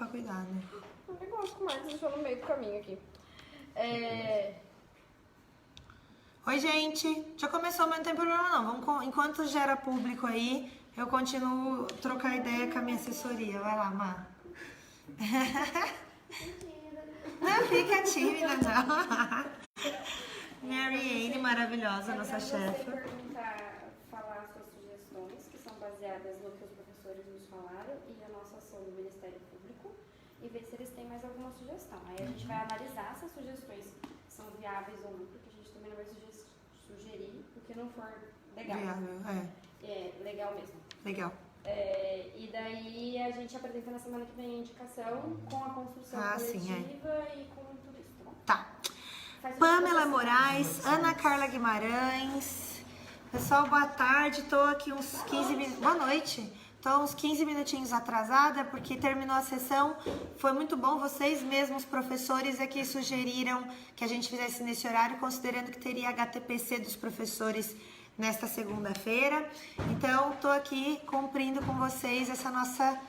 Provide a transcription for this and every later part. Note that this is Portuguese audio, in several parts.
pra cuidar, né? Eu nem gosto que o Marcos deixou no meio do caminho aqui. Oi, gente. Já começou, mas não tem problema não. Enquanto gera público aí, eu continuo trocar ideia com a minha assessoria. Vai lá, Má. Não fica tímida, não. Mary Anne, maravilhosa, nossa chefe. Falar suas sugestões, que são baseadas no que os professores nos falaram e a nossa ação do Ministério Público, e ver se eles têm mais alguma sugestão. Aí a gente vai analisar se as sugestões são viáveis ou não, porque a gente também não vai sugerir o que não for legal. Viável, Legal mesmo. Legal. E daí a gente apresenta na semana que vem a indicação com a construção coletiva e com tudo isso, tá bom? Tá. Pamela Moraes, Ana Carla Guimarães. Pessoal, boa tarde. Tô aqui uns 15 minutos. Boa noite. Tô uns 15 minutinhos atrasada porque terminou a sessão. Foi muito bom. Vocês mesmos, professores, que sugeriram que a gente fizesse nesse horário, considerando que teria HTPC dos professores nesta segunda-feira. Então, tô aqui cumprindo com vocês essa nossa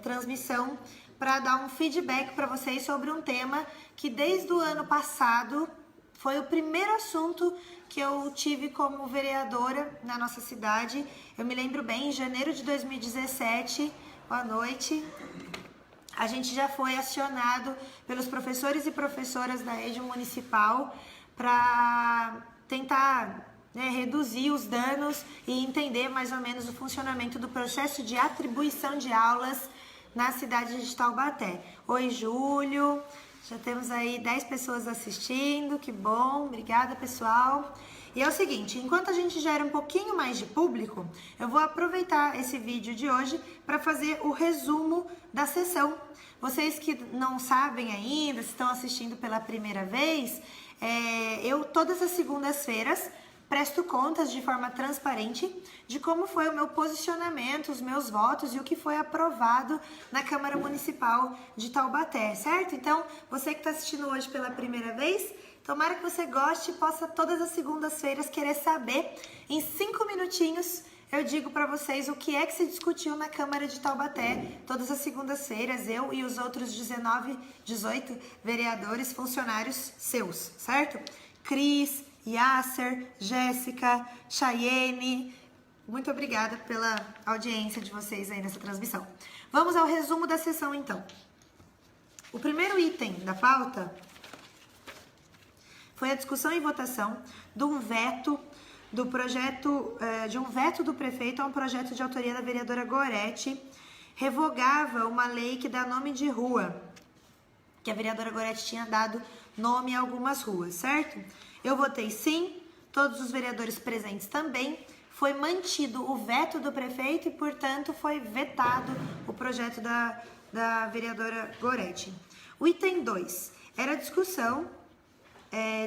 transmissão para dar um feedback para vocês sobre um tema que desde o ano passado foi o primeiro assunto que eu tive como vereadora na nossa cidade. Eu me lembro bem, em janeiro de 2017, boa noite, a gente já foi acionado pelos professores e professoras da rede municipal para tentar reduzir os danos e entender mais ou menos o funcionamento do processo de atribuição de aulas na cidade de Taubaté. Oi, Júlio. Já temos aí 10 pessoas assistindo, que bom, obrigada, pessoal. E é o seguinte, enquanto a gente gera um pouquinho mais de público, eu vou aproveitar esse vídeo de hoje para fazer o resumo da sessão. Vocês que não sabem ainda, se estão assistindo pela primeira vez, eu todas as segundas-feiras presto contas de forma transparente de como foi o meu posicionamento, os meus votos e o que foi aprovado na Câmara Municipal de Taubaté, certo? Então, você que está assistindo hoje pela primeira vez, tomara que você goste e possa todas as segundas-feiras querer saber. Em 5 minutinhos eu digo para vocês o que é que se discutiu na Câmara de Taubaté. Todas as segundas-feiras, eu e os outros 18 vereadores, funcionários seus, certo? Cris, Yasser, Jéssica, Chayene, muito obrigada pela audiência de vocês aí nessa transmissão. Vamos ao resumo da sessão, então. O primeiro item da pauta foi a discussão e votação de um veto do projeto, do prefeito a um projeto de autoria da vereadora Gorete, revogava uma lei que dá nome de rua, que a vereadora Gorete tinha dado nome a algumas ruas, certo? Eu votei sim, todos os vereadores presentes também. Foi mantido o veto do prefeito e, portanto, foi vetado o projeto da vereadora Gorete. O item 2 era a discussão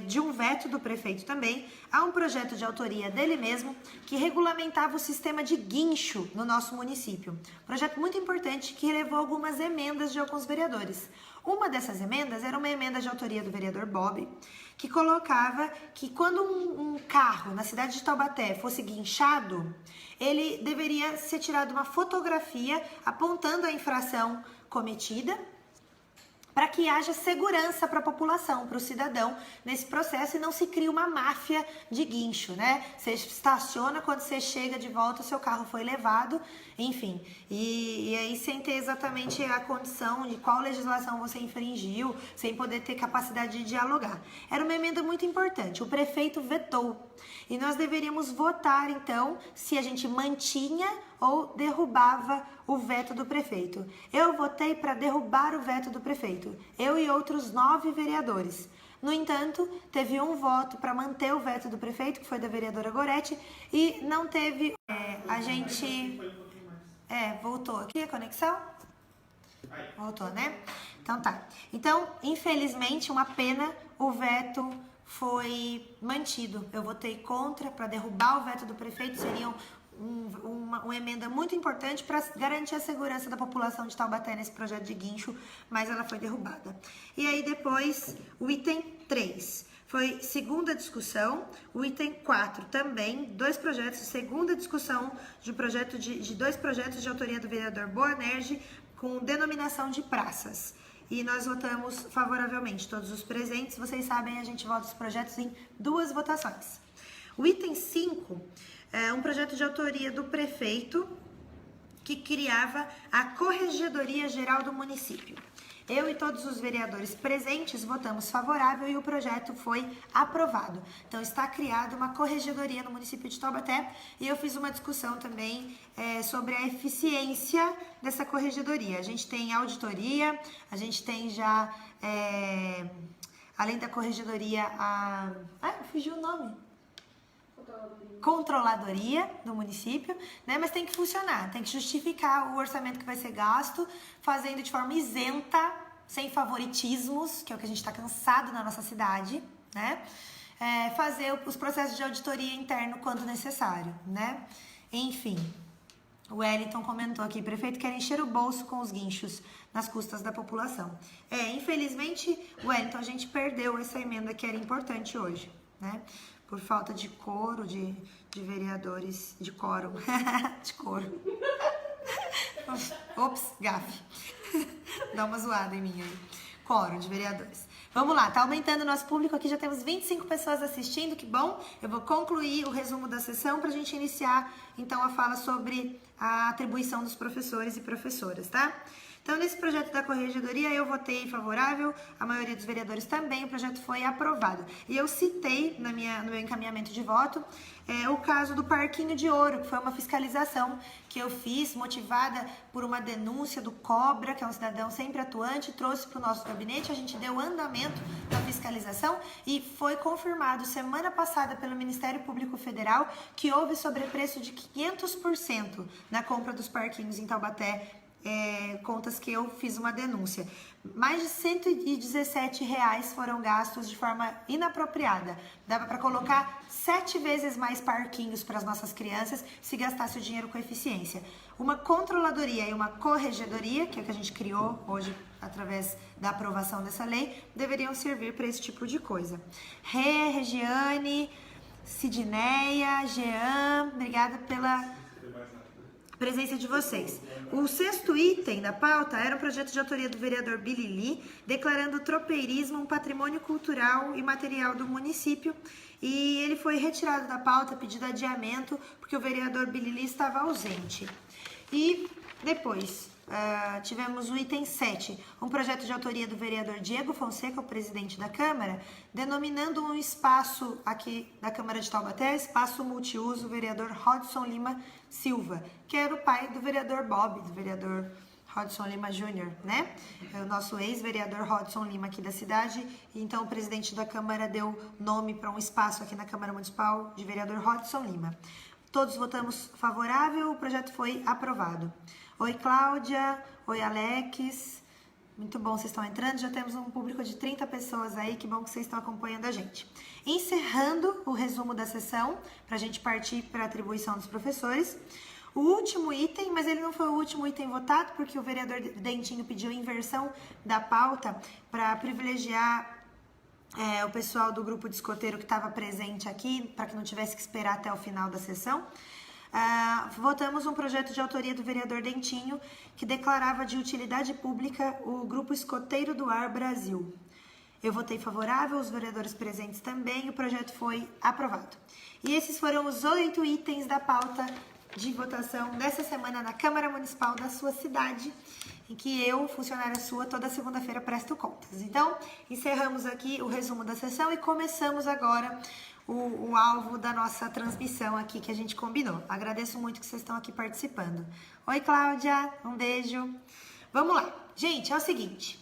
de um veto do prefeito também a um projeto de autoria dele mesmo que regulamentava o sistema de guincho no nosso município. Projeto muito importante que levou algumas emendas de alguns vereadores. Uma dessas emendas era uma emenda de autoria do vereador Bob, que colocava que quando um carro na cidade de Taubaté fosse guinchado, ele deveria ser tirado uma fotografia apontando a infração cometida, para que haja segurança para a população, para o cidadão nesse processo e não se crie uma máfia de guincho, né? Você estaciona, quando você chega de volta, o seu carro foi levado, enfim. E aí sem ter exatamente a condição de qual legislação você infringiu, sem poder ter capacidade de dialogar. Era uma emenda muito importante, o prefeito vetou. E nós deveríamos votar, então, se a gente mantinha ou derrubava o veto do prefeito. Eu votei para derrubar o veto do prefeito, eu e outros 9 vereadores. No entanto, teve um voto para manter o veto do prefeito, que foi da vereadora Gorete, e não teve... a gente... voltou aqui a conexão? Voltou, né? Então tá. Então, infelizmente, uma pena, o veto foi mantido. Eu votei contra para derrubar o veto do prefeito, seriam uma emenda muito importante para garantir a segurança da população de Taubaté nesse projeto de guincho, mas ela foi derrubada. E aí depois, o item 3 foi segunda discussão, o item 4 também, 2 projetos, segunda discussão de 2 projetos de autoria do vereador Boanerges com denominação de praças. E nós votamos favoravelmente, todos os presentes. Vocês sabem, a gente vota os projetos em 2 votações. O item 5 é um projeto de autoria do prefeito que criava a Corregedoria Geral do município. Eu e todos os vereadores presentes votamos favorável e o projeto foi aprovado. Então está criada uma corregedoria no município de Taubaté e eu fiz uma discussão também sobre a eficiência dessa corregedoria. A gente tem auditoria, a gente tem já, além da corregedoria, fugiu o nome. Controladoria do município, né? Mas tem que funcionar, tem que justificar o orçamento que vai ser gasto, fazendo de forma isenta, sem favoritismos, que é o que a gente está cansado na nossa cidade, né? Fazer os processos de auditoria interno quando necessário, né? Enfim, o Wellington comentou aqui, prefeito quer encher o bolso com os guinchos nas custas da população. Infelizmente, Wellington, a gente perdeu essa emenda que era importante hoje, né? Por falta de coro, de vereadores, de quórum, de coro. Ops, gafe. Dá uma zoada em mim aí. Quórum de vereadores. Vamos lá, tá aumentando o nosso público aqui, já temos 25 pessoas assistindo, que bom. Eu vou concluir o resumo da sessão para a gente iniciar, então, a fala sobre a atribuição dos professores e professoras, tá? Então, nesse projeto da corregedoria, eu votei favorável, a maioria dos vereadores também, o projeto foi aprovado. E eu citei no meu encaminhamento de voto o caso do Parquinho de Ouro, que foi uma fiscalização que eu fiz, motivada por uma denúncia do Cobra, que é um cidadão sempre atuante, trouxe para o nosso gabinete, a gente deu andamento na fiscalização e foi confirmado semana passada pelo Ministério Público Federal que houve sobrepreço de 500% na compra dos parquinhos em Taubaté, contas que eu fiz uma denúncia. Mais de R$117 foram gastos de forma inapropriada. Dava para colocar 7 vezes mais parquinhos para as nossas crianças se gastasse o dinheiro com eficiência. Uma controladoria e uma corregedoria, que é o que a gente criou hoje através da aprovação dessa lei, deveriam servir para esse tipo de coisa. Regiane, Sidneia, Jean, obrigada pela presença de vocês. O 6º item da pauta era um projeto de autoria do vereador Bilili, declarando o tropeirismo um patrimônio cultural e material do município, e ele foi retirado da pauta, pedido adiamento, porque o vereador Bilili estava ausente. E depois tivemos o item 7, um projeto de autoria do vereador Diego Fonseca, o presidente da Câmara, denominando um espaço aqui da Câmara de Taubaté, espaço multiuso, vereador Rodson Lima Silva, que era o pai do vereador Bob, do vereador Rodson Lima Júnior, né? É o nosso ex-vereador Rodson Lima aqui da cidade, e então o presidente da Câmara deu nome para um espaço aqui na Câmara Municipal de vereador Rodson Lima. Todos votamos favorável, o projeto foi aprovado. Oi, Cláudia. Oi, Alex. Muito bom, vocês estão entrando. Já temos um público de 30 pessoas aí. Que bom que vocês estão acompanhando a gente. Encerrando o resumo da sessão, para a gente partir para a atribuição dos professores. O último item, mas ele não foi o último item votado, porque o vereador Dentinho pediu inversão da pauta para privilegiar o pessoal do grupo de escoteiro que estava presente aqui, para que não tivesse que esperar até o final da sessão. Votamos um projeto de autoria do vereador Dentinho que declarava de utilidade pública o Grupo Escoteiro do Ar Brasil. Eu votei favorável, os vereadores presentes também, e o projeto foi aprovado. E esses foram os 8 itens da pauta de votação dessa semana na Câmara Municipal da sua cidade, em que eu, funcionária sua, toda segunda-feira presto contas. Então, encerramos aqui o resumo da sessão e começamos agora o alvo da nossa transmissão aqui que a gente combinou. Agradeço muito que vocês estão aqui participando. Oi, Cláudia, um beijo. Vamos lá. Gente, é o seguinte,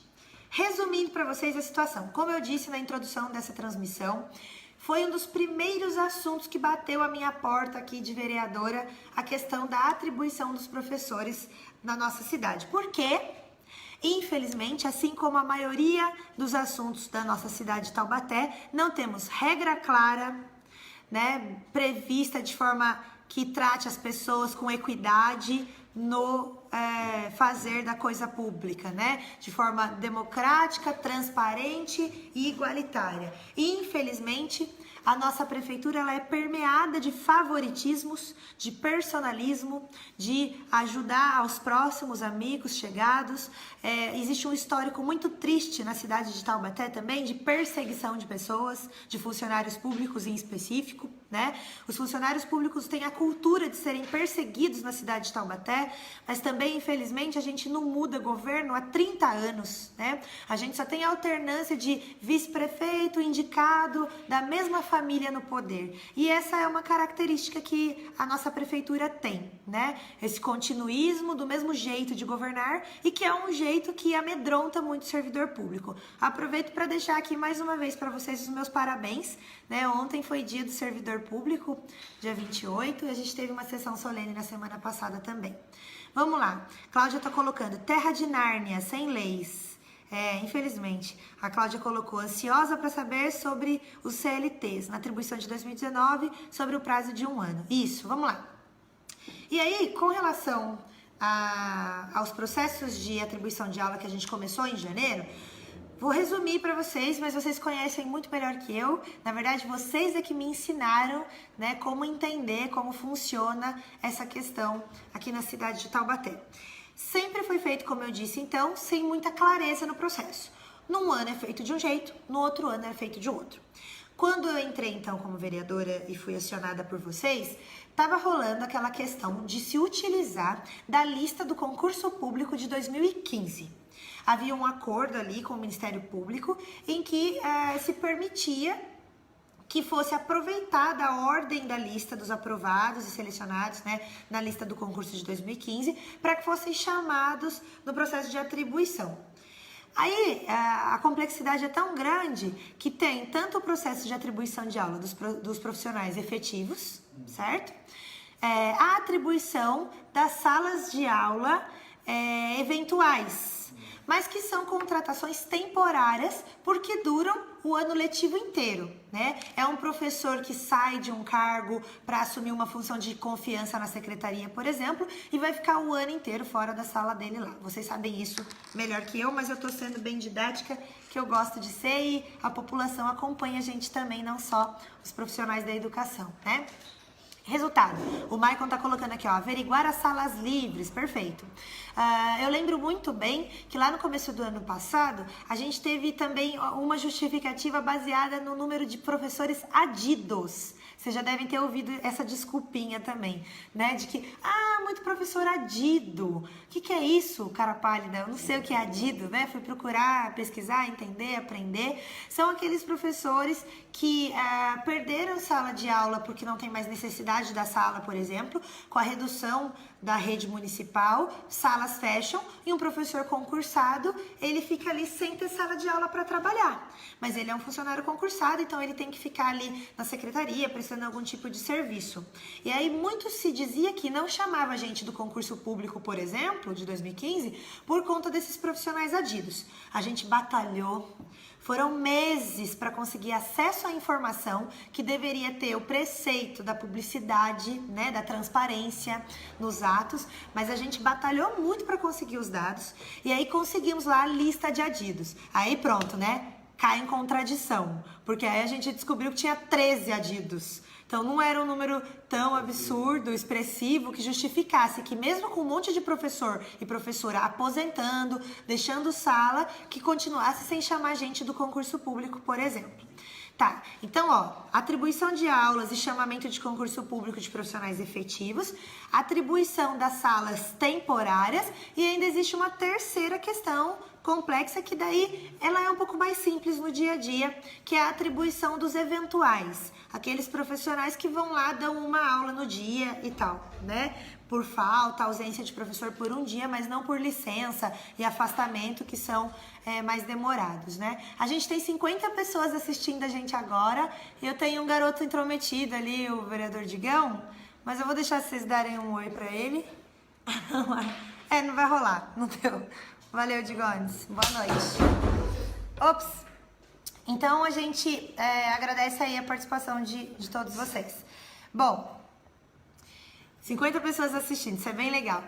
resumindo para vocês a situação. Como eu disse na introdução dessa transmissão, foi um dos primeiros assuntos que bateu a minha porta aqui de vereadora, a questão da atribuição dos professores na nossa cidade. Por quê? Infelizmente, assim como a maioria dos assuntos da nossa cidade de Taubaté, não temos regra clara, né, prevista de forma que trate as pessoas com equidade no fazer da coisa pública, né, de forma democrática, transparente e igualitária. Infelizmente, a nossa prefeitura ela é permeada de favoritismos, de personalismo, de ajudar aos próximos amigos chegados. Existe um histórico muito triste na cidade de Taubaté também de perseguição de pessoas, de funcionários públicos em específico, né? Os funcionários públicos têm a cultura de serem perseguidos na cidade de Taubaté, mas também, infelizmente, a gente não muda governo há 30 anos, né? A gente só tem alternância de vice-prefeito indicado da mesma família no poder. E essa é uma característica que a nossa prefeitura tem, né? Esse continuismo do mesmo jeito de governar e que é um jeito que amedronta muito o servidor público. Aproveito para deixar aqui mais uma vez para vocês os meus parabéns, né? Ontem foi dia do servidor público, dia 28, e a gente teve uma sessão solene na semana passada também. Vamos lá, Cláudia está colocando terra de Nárnia, sem leis. Infelizmente, a Cláudia colocou ansiosa para saber sobre os CLTs, na atribuição de 2019, sobre o prazo de 1 ano. Isso, vamos lá. E aí, com relação aos processos de atribuição de aula que a gente começou em janeiro, vou resumir para vocês, mas vocês conhecem muito melhor que eu. Na verdade, vocês é que me ensinaram, né, como entender, como funciona essa questão aqui na cidade de Taubaté. Sempre foi feito, como eu disse, então, sem muita clareza no processo. Num ano é feito de um jeito, no outro ano é feito de outro. Quando eu entrei, então, como vereadora e fui acionada por vocês, estava rolando aquela questão de se utilizar da lista do concurso público de 2015. Havia um acordo ali com o Ministério Público em que se permitia que fosse aproveitada a ordem da lista dos aprovados e selecionados, né, na lista do concurso de 2015, para que fossem chamados no processo de atribuição. Aí, a complexidade é tão grande que tem tanto o processo de atribuição de aula dos profissionais efetivos, certo? A atribuição das salas de aula eventuais, mas que são contratações temporárias porque duram o ano letivo inteiro, né? É um professor que sai de um cargo para assumir uma função de confiança na secretaria, por exemplo, e vai ficar o ano inteiro fora da sala dele lá. Vocês sabem isso melhor que eu, mas eu tô sendo bem didática, que eu gosto de ser, e a população acompanha a gente também, não só os profissionais da educação, né? Resultado, o Maicon tá colocando aqui, ó, averiguar as salas livres, perfeito. Eu lembro muito bem que lá no começo do ano passado, a gente teve também uma justificativa baseada no número de professores adidos. Vocês já devem ter ouvido essa desculpinha também, né? De que, muito professor adido. O que é isso, cara pálida? Eu não sei o que é adido, né? Fui procurar, pesquisar, entender, aprender. São aqueles professores que perderam sala de aula porque não tem mais necessidade da sala, por exemplo, com a redução da rede municipal, salas fecham e um professor concursado, ele fica ali sem ter sala de aula para trabalhar. Mas ele é um funcionário concursado, então ele tem que ficar ali na secretaria, prestando algum tipo de serviço. E aí muito se dizia que não chamava a gente do concurso público, por exemplo, de 2015, por conta desses profissionais adidos. A gente batalhou. Foram meses para conseguir acesso à informação que deveria ter o preceito da publicidade, né, da transparência nos atos, mas a gente batalhou muito para conseguir os dados e aí conseguimos lá a lista de adidos. Aí pronto, né? Cai em contradição, porque aí a gente descobriu que tinha 13 adidos. Então não era um número tão absurdo, expressivo, que justificasse que mesmo com um monte de professor e professora aposentando, deixando sala, que continuasse sem chamar gente do concurso público, por exemplo. Tá, então, atribuição de aulas e chamamento de concurso público de profissionais efetivos, atribuição das salas temporárias e ainda existe uma terceira questão complexa que daí ela é um pouco mais simples no dia a dia, que é a atribuição dos eventuais, aqueles profissionais que vão lá, dão uma aula no dia e tal, né? Por falta, ausência de professor por um dia, mas não por licença e afastamento, que são mais demorados, né? A gente tem 50 pessoas assistindo a gente agora, e eu tenho um garoto intrometido ali, o vereador Digão, mas eu vou deixar vocês darem um oi pra ele. Não vai rolar, não deu. Valeu, Digones. Boa noite. Ops! Então, a gente agradece aí a participação de todos vocês. Bom, 50 pessoas assistindo, isso é bem legal.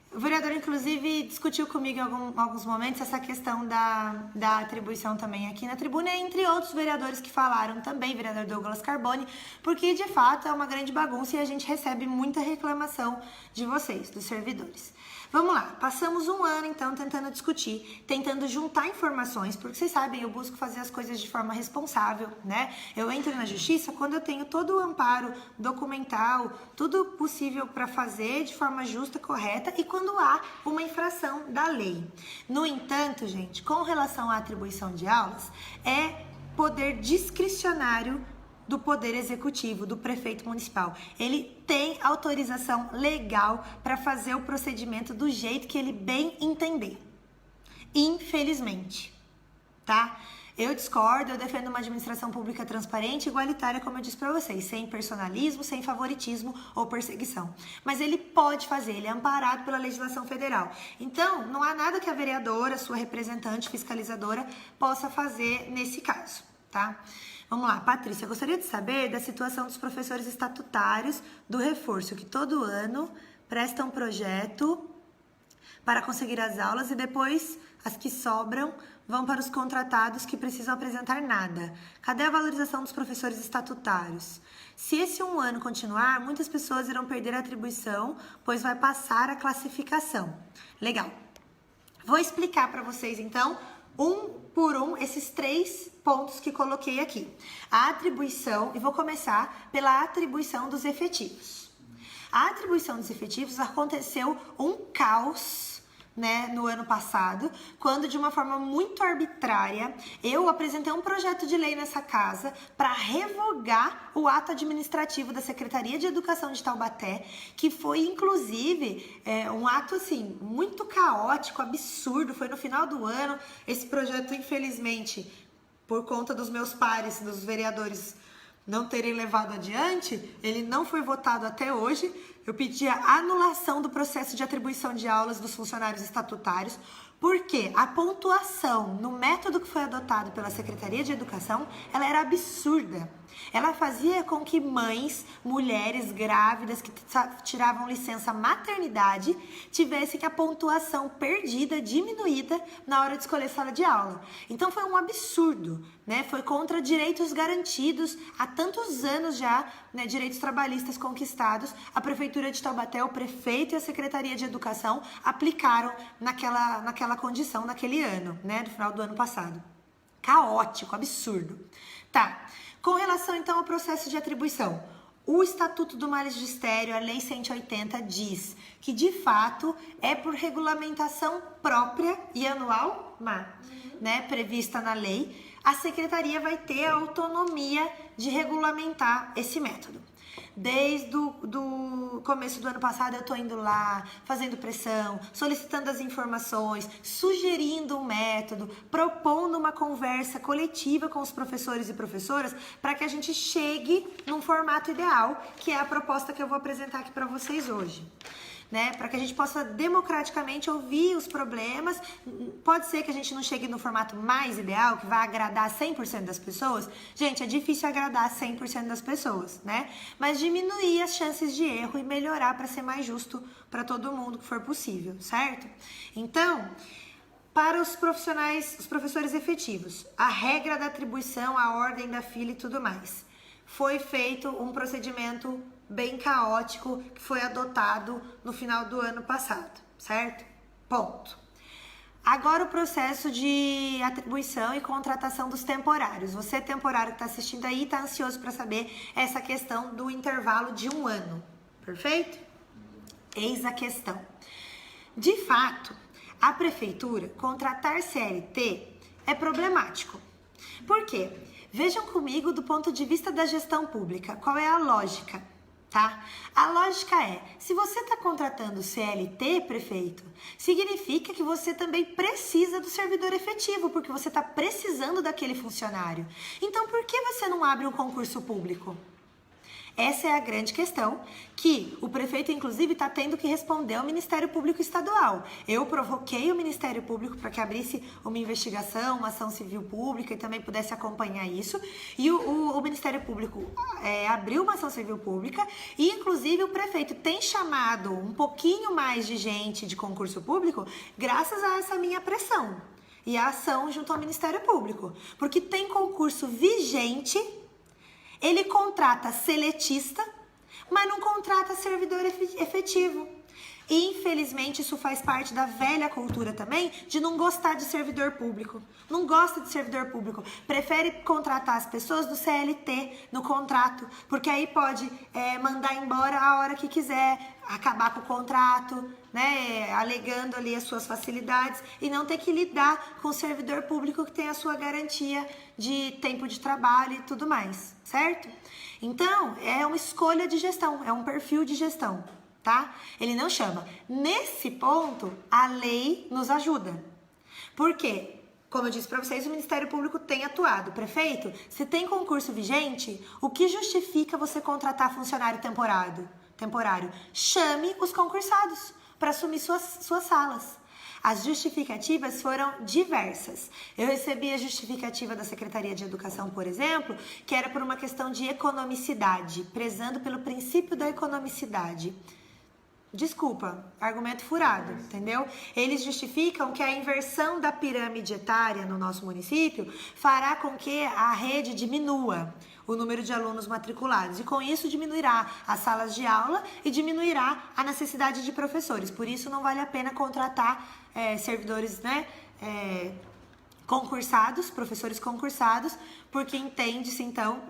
O vereador, inclusive, discutiu comigo em alguns momentos essa questão da atribuição também aqui na tribuna, entre outros vereadores que falaram também, vereador Douglas Carboni, porque de fato é uma grande bagunça e a gente recebe muita reclamação de vocês, dos servidores. Vamos lá, passamos um ano então tentando discutir, tentando juntar informações, porque vocês sabem, eu busco fazer as coisas de forma responsável, né? Eu entro na justiça quando eu tenho todo o amparo documental, tudo possível para fazer de forma justa, correta e quando há uma infração da lei. No entanto, gente, com relação à atribuição de aulas, é poder discricionário do Poder Executivo, do prefeito municipal. Ele tem autorização legal para fazer o procedimento do jeito que ele bem entender. Infelizmente, tá? Eu discordo, eu defendo uma administração pública transparente e igualitária, como eu disse para vocês, sem personalismo, sem favoritismo ou perseguição. Mas ele pode fazer, ele é amparado pela legislação federal. Então, não há nada que a vereadora, sua representante fiscalizadora, possa fazer nesse caso, tá? Vamos lá, Patrícia, eu gostaria de saber da situação dos professores estatutários do reforço, que todo ano prestam projeto para conseguir as aulas e depois as que sobram vão para os contratados que precisam apresentar nada. Cadê a valorização dos professores estatutários? Se esse um ano continuar, muitas pessoas irão perder a atribuição, pois vai passar a classificação. Legal. Vou explicar para vocês, então, um por um, esses 3 pontos que coloquei aqui. A atribuição, e vou começar pela atribuição dos efetivos. A atribuição dos efetivos aconteceu um caos, né, no ano passado, quando de uma forma muito arbitrária, eu apresentei um projeto de lei nessa casa para revogar o ato administrativo da Secretaria de Educação de Taubaté, que foi, inclusive, um ato, assim, muito caótico, absurdo, foi no final do ano. Esse projeto, infelizmente, por conta dos meus pares, dos vereadores, não terem levado adiante, ele não foi votado até hoje. Eu pedi a anulação do processo de atribuição de aulas dos funcionários estatutários, porque a pontuação no método que foi adotado pela Secretaria de Educação, ela era absurda. Ela fazia com que mães, mulheres grávidas que tiravam licença maternidade, tivessem a pontuação perdida, diminuída na hora de escolher sala de aula. Então foi um absurdo, né? Foi contra direitos garantidos há tantos anos já, né? Direitos trabalhistas conquistados. A Prefeitura de Taubaté, o prefeito e a Secretaria de Educação aplicaram naquela condição, naquele ano, né? No final do ano passado. Caótico, absurdo. Tá. Com relação, então, ao processo de atribuição, o Estatuto do Magistério, a Lei 180, diz que, de fato, é por regulamentação própria e anual, né, prevista na lei, a Secretaria vai ter a autonomia de regulamentar esse método. Desde o começo do ano passado eu estou indo lá, fazendo pressão, solicitando as informações, sugerindo um método, propondo uma conversa coletiva com os professores e professoras para que a gente chegue num formato ideal, que é a proposta que eu vou apresentar aqui para vocês hoje. Né, para que a gente possa democraticamente ouvir os problemas. Pode ser que a gente não chegue no formato mais ideal, que vai agradar 100% das pessoas. Gente, é difícil agradar 100% das pessoas, né? Mas diminuir as chances de erro e melhorar para ser mais justo para todo mundo que for possível, certo? Então, para os profissionais, os professores efetivos, a regra da atribuição, a ordem da fila e tudo mais. Foi feito um procedimento bem caótico que foi adotado no final do ano passado, certo? Ponto. Agora o processo de atribuição e contratação dos temporários. Você temporário que está assistindo aí está ansioso para saber essa questão do intervalo de um ano, perfeito? Eis a questão. De fato, a prefeitura contratar CLT é problemático. Por quê? Vejam comigo do ponto de vista da gestão pública, qual é a lógica? Tá? A lógica é, se você está contratando CLT, prefeito, significa que você também precisa do servidor efetivo, porque você está precisando daquele funcionário. Então, por que você não abre um concurso público? Essa é a grande questão que o prefeito, inclusive, está tendo que responder ao Ministério Público Estadual. Eu provoquei o Ministério Público para que abrisse uma investigação, uma ação civil pública e também pudesse acompanhar isso. E o Ministério Público abriu uma ação civil pública e, inclusive, o prefeito tem chamado um pouquinho mais de gente de concurso público graças a essa minha pressão e a ação junto ao Ministério Público. Porque tem concurso vigente, ele contrata seletista, mas não contrata servidor efetivo. E, infelizmente, isso faz parte da velha cultura também de não gostar de servidor público. Não gosta de servidor público. Prefere contratar as pessoas do CLT no contrato, porque aí pode mandar embora a hora que quiser, acabar com o contrato, né, alegando ali as suas facilidades e não ter que lidar com o servidor público que tem a sua garantia de tempo de trabalho e tudo mais, certo? Então, é uma escolha de gestão, é um perfil de gestão. Tá? Ele não chama. Nesse ponto, a lei nos ajuda. Por quê? Como eu disse para vocês, o Ministério Público tem atuado. Prefeito, se tem concurso vigente, o que justifica você contratar funcionário temporário? Chame os concursados para assumir suas salas. As justificativas foram diversas. Eu recebi a justificativa da Secretaria de Educação, por exemplo, que era por uma questão de economicidade, prezando pelo princípio da economicidade. Desculpa, argumento furado, entendeu? Eles justificam que a inversão da pirâmide etária no nosso município fará com que a rede diminua o número de alunos matriculados e com isso diminuirá as salas de aula e diminuirá a necessidade de professores. Por isso não vale a pena contratar servidores, né, concursados, professores concursados, porque entende-se então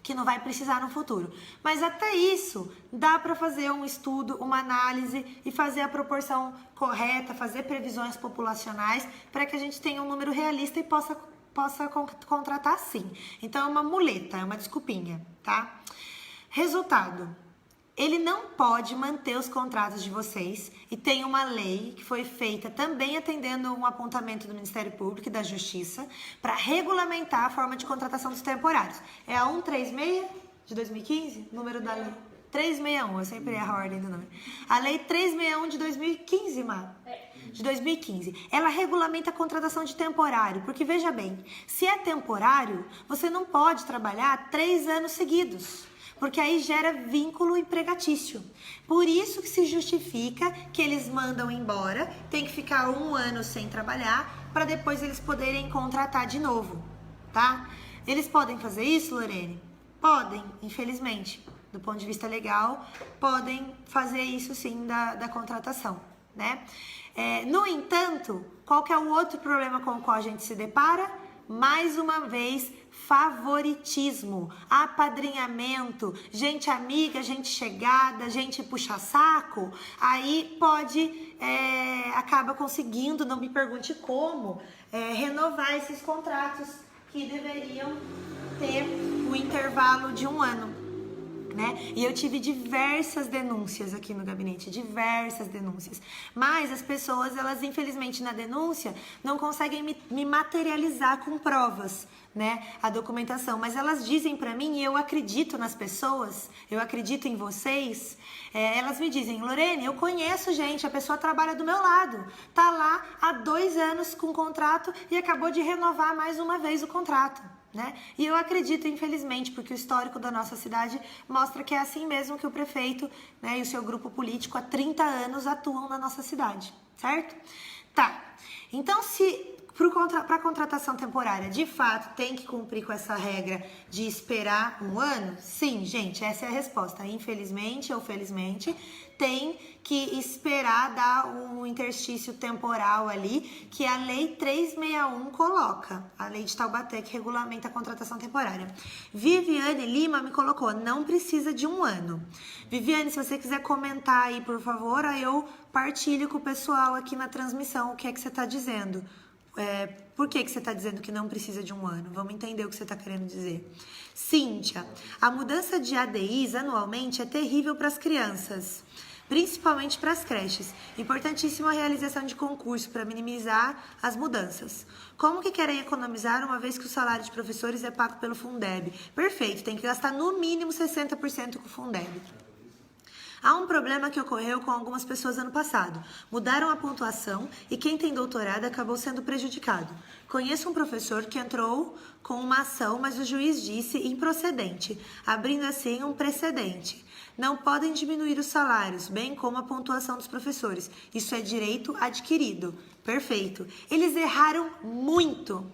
que não vai precisar no futuro. Mas até isso, dá para fazer um estudo, uma análise e fazer a proporção correta, fazer previsões populacionais para que a gente tenha um número realista e possa contratar sim. Então é uma muleta, é uma desculpinha, tá? Resultado. Ele não pode manter os contratos de vocês e tem uma lei que foi feita também atendendo um apontamento do Ministério Público e da Justiça para regulamentar a forma de contratação dos temporários. É a 136 de 2015, número da lei. 361, eu sempre erro a ordem do nome. A lei 361 de 2015, Má. De 2015. Ela regulamenta a contratação de temporário, porque veja bem, se é temporário, você não pode trabalhar 3 anos seguidos, porque aí gera vínculo empregatício. Por isso que se justifica que eles mandam embora, tem que ficar 1 ano sem trabalhar, para depois eles poderem contratar de novo, tá? Eles podem fazer isso, Lorene? Podem, infelizmente. Do ponto de vista legal, podem fazer isso sim da contratação, né? No entanto, qual que é o outro problema com o qual a gente se depara? Mais uma vez, favoritismo, apadrinhamento, gente amiga, gente chegada, gente puxa-saco, aí acaba conseguindo, não me pergunte como, renovar esses contratos que deveriam ter o intervalo de 1 ano. Né? E eu tive diversas denúncias aqui no gabinete, diversas denúncias. Mas as pessoas, elas infelizmente na denúncia não conseguem me materializar com provas, né, a documentação. Mas elas dizem pra mim, e eu acredito nas pessoas, eu acredito em vocês, elas me dizem, Lorene, eu conheço gente, a pessoa trabalha do meu lado, tá lá há 2 anos com contrato e acabou de renovar mais uma vez o contrato. Né? E eu acredito, infelizmente, porque o histórico da nossa cidade mostra que é assim mesmo que o prefeito, né, e o seu grupo político há 30 anos atuam na nossa cidade, certo? Tá, então se para a contratação temporária, de fato, tem que cumprir com essa regra de esperar 1 ano? Sim, gente, essa é a resposta. Infelizmente ou felizmente, tem que esperar dar um interstício temporal ali, que a Lei 361 coloca. A Lei de Taubaté, que regulamenta a contratação temporária. Viviane Lima me colocou, não precisa de 1 ano. Viviane, se você quiser comentar aí, por favor, aí eu partilho com o pessoal aqui na transmissão o que é que você está dizendo. Por que você está dizendo que não precisa de 1 ano? Vamos entender o que você está querendo dizer. Cíntia, a mudança de ADIs anualmente é terrível para as crianças, principalmente para as creches. Importantíssima a realização de concurso para minimizar as mudanças. Como que querem economizar uma vez que o salário de professores é pago pelo Fundeb? Perfeito, tem que gastar no mínimo 60% com o Fundeb. Há um problema que ocorreu com algumas pessoas ano passado. Mudaram a pontuação e quem tem doutorado acabou sendo prejudicado. Conheço um professor que entrou com uma ação, mas o juiz disse improcedente, abrindo assim um precedente. Não podem diminuir os salários, bem como a pontuação dos professores. Isso é direito adquirido. Perfeito. Eles erraram muito.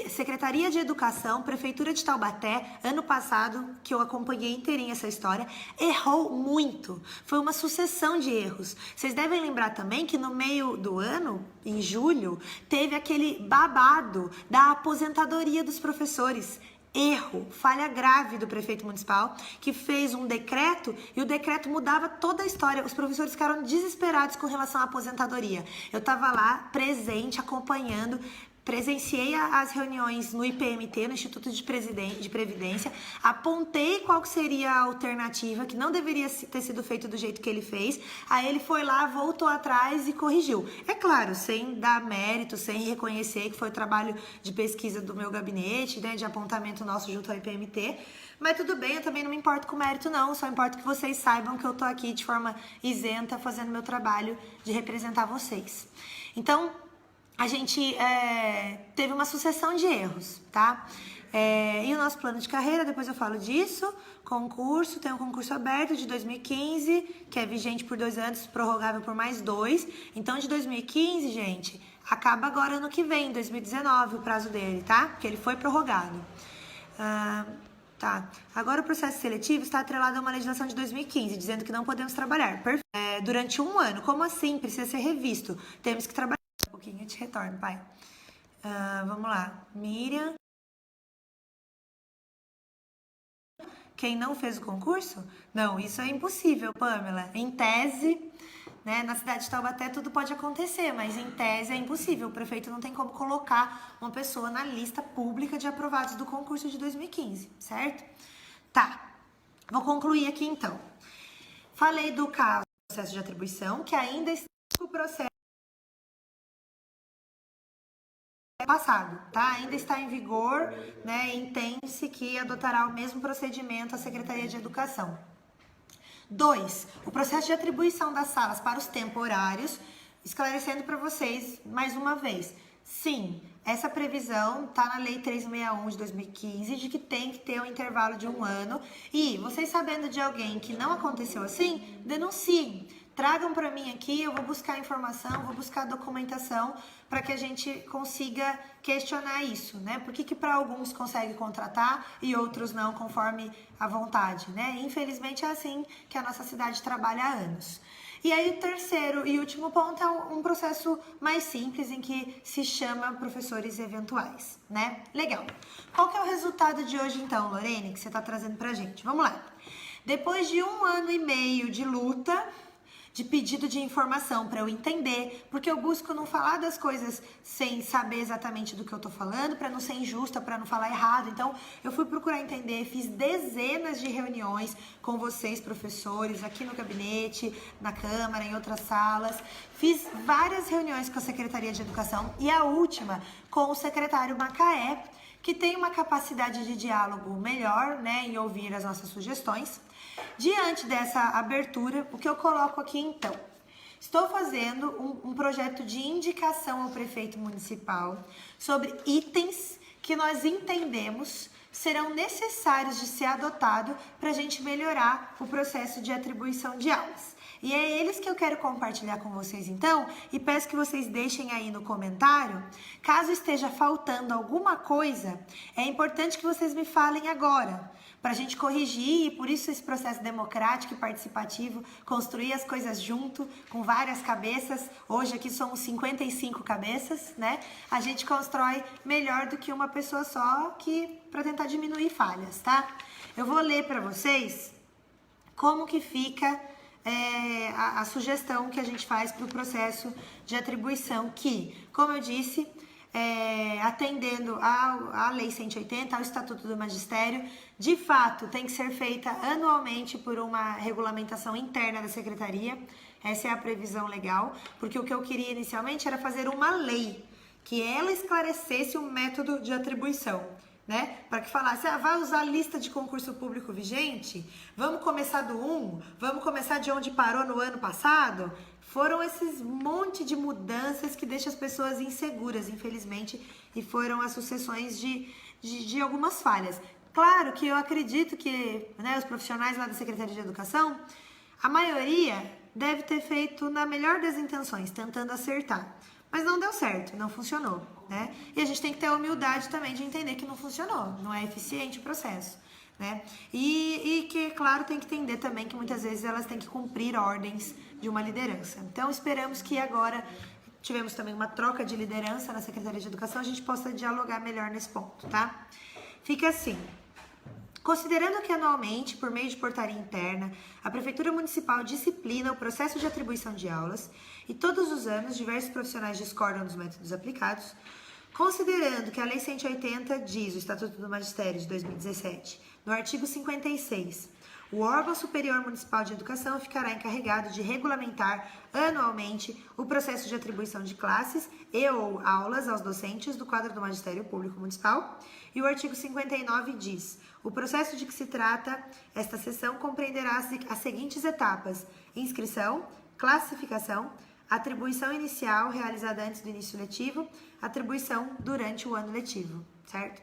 Secretaria de Educação, Prefeitura de Taubaté, ano passado, que eu acompanhei inteirinha essa história, errou muito. Foi uma sucessão de erros. Vocês devem lembrar também que no meio do ano, em julho, teve aquele babado da aposentadoria dos professores. Erro, falha grave do prefeito municipal, que fez um decreto e o decreto mudava toda a história. Os professores ficaram desesperados com relação à aposentadoria. Eu estava lá, presente, acompanhando, presenciei as reuniões no IPMT, no Instituto de Previdência, apontei qual que seria a alternativa, que não deveria ter sido feito do jeito que ele fez, aí ele foi lá, voltou atrás e corrigiu. É claro, sem dar mérito, sem reconhecer que foi trabalho de pesquisa do meu gabinete, né, de apontamento nosso junto ao IPMT, mas tudo bem, eu também não me importo com mérito não, só importa que vocês saibam que eu tô aqui de forma isenta, fazendo meu trabalho de representar vocês. Então, a gente teve uma sucessão de erros, tá? E o nosso plano de carreira, depois eu falo disso. Concurso, tem um concurso aberto de 2015, que é vigente por 2 anos, prorrogável por mais 2. Então, de 2015, gente, acaba agora ano que vem, 2019, o prazo dele, tá? Porque ele foi prorrogado. Tá. Agora o processo seletivo está atrelado a uma legislação de 2015, dizendo que não podemos trabalhar durante 1 ano. Como assim? Precisa ser revisto. Temos que trabalhar. Um pouquinho, eu te retorno, pai. Vamos lá. Miriam. Quem não fez o concurso? Não, isso é impossível, Pamela. Em tese, né, na cidade de Taubaté tudo pode acontecer, mas em tese é impossível. O prefeito não tem como colocar uma pessoa na lista pública de aprovados do concurso de 2015, certo? Tá. Vou concluir aqui então. Falei do caso do processo de atribuição, que ainda está no processo passado, tá? Ainda está em vigor, né? Entende-se que adotará o mesmo procedimento a Secretaria de Educação. 2. O processo de atribuição das salas para os temporários, esclarecendo para vocês mais uma vez. Sim, essa previsão está na Lei 361 de 2015, de que tem que ter um intervalo de 1 ano. E vocês sabendo de alguém que não aconteceu assim, denunciem. Tragam para mim aqui, eu vou buscar informação, vou buscar documentação para que a gente consiga questionar isso, né? Por que para alguns consegue contratar e outros não, conforme a vontade, né? Infelizmente é assim que a nossa cidade trabalha há anos. E aí o terceiro e último ponto é um processo mais simples em que se chama professores eventuais, né? Legal. Qual que é o resultado de hoje então, Lorene, que você está trazendo pra gente? Vamos lá. Depois de 1 ano e meio de luta, de pedido de informação para eu entender, porque eu busco não falar das coisas sem saber exatamente do que eu tô falando, para não ser injusta, para não falar errado. Então, eu fui procurar entender, fiz dezenas de reuniões com vocês, professores, aqui no gabinete, na Câmara, em outras salas. Fiz várias reuniões com a Secretaria de Educação e a última com o secretário Macaé, que tem uma capacidade de diálogo melhor, né, em ouvir as nossas sugestões. Diante dessa abertura, o que eu coloco aqui então? Estou fazendo um projeto de indicação ao prefeito municipal sobre itens que nós entendemos serão necessários de ser adotado para a gente melhorar o processo de atribuição de aulas. E é eles que eu quero compartilhar com vocês então, e peço que vocês deixem aí no comentário. Caso esteja faltando alguma coisa, é importante que vocês me falem agora, para a gente corrigir, e por isso esse processo democrático e participativo, construir as coisas junto, com várias cabeças. Hoje aqui somos 55 cabeças, né? A gente constrói melhor do que uma pessoa só, para tentar diminuir falhas, tá? Eu vou ler para vocês como que fica a sugestão que a gente faz para o processo de atribuição, que, como eu disse, atendendo à Lei 180, ao Estatuto do Magistério, de fato tem que ser feita anualmente por uma regulamentação interna da Secretaria. Essa é a previsão legal, porque o que eu queria inicialmente era fazer uma lei que ela esclarecesse o método de atribuição, né? Para que falasse, vai usar a lista de concurso público vigente? Vamos começar do 1? Vamos começar de onde parou no ano passado? Foram esses monte de mudanças que deixam as pessoas inseguras, infelizmente, e foram as sucessões de algumas falhas. Claro que eu acredito que, né, os profissionais lá da Secretaria de Educação, a maioria deve ter feito na melhor das intenções, tentando acertar. Mas não deu certo, não funcionou, né? E a gente tem que ter a humildade também de entender que não funcionou, não é eficiente o processo, né? E que, claro, tem que entender também que muitas vezes elas têm que cumprir ordens de uma liderança. Então, esperamos que agora, tivemos também uma troca de liderança na Secretaria de Educação, a gente possa dialogar melhor nesse ponto, tá? Fica assim. Considerando que anualmente, por meio de portaria interna, a Prefeitura Municipal disciplina o processo de atribuição de aulas e todos os anos diversos profissionais discordam dos métodos aplicados, considerando que a Lei 180 diz, o Estatuto do Magistério de 2017, no artigo 56, o órgão superior municipal de educação ficará encarregado de regulamentar anualmente o processo de atribuição de classes e ou aulas aos docentes do quadro do Magistério Público Municipal. E o artigo 59 diz, o processo de que se trata esta seção compreenderá as seguintes etapas: inscrição, classificação, atribuição inicial realizada antes do início letivo, atribuição durante o ano letivo, certo?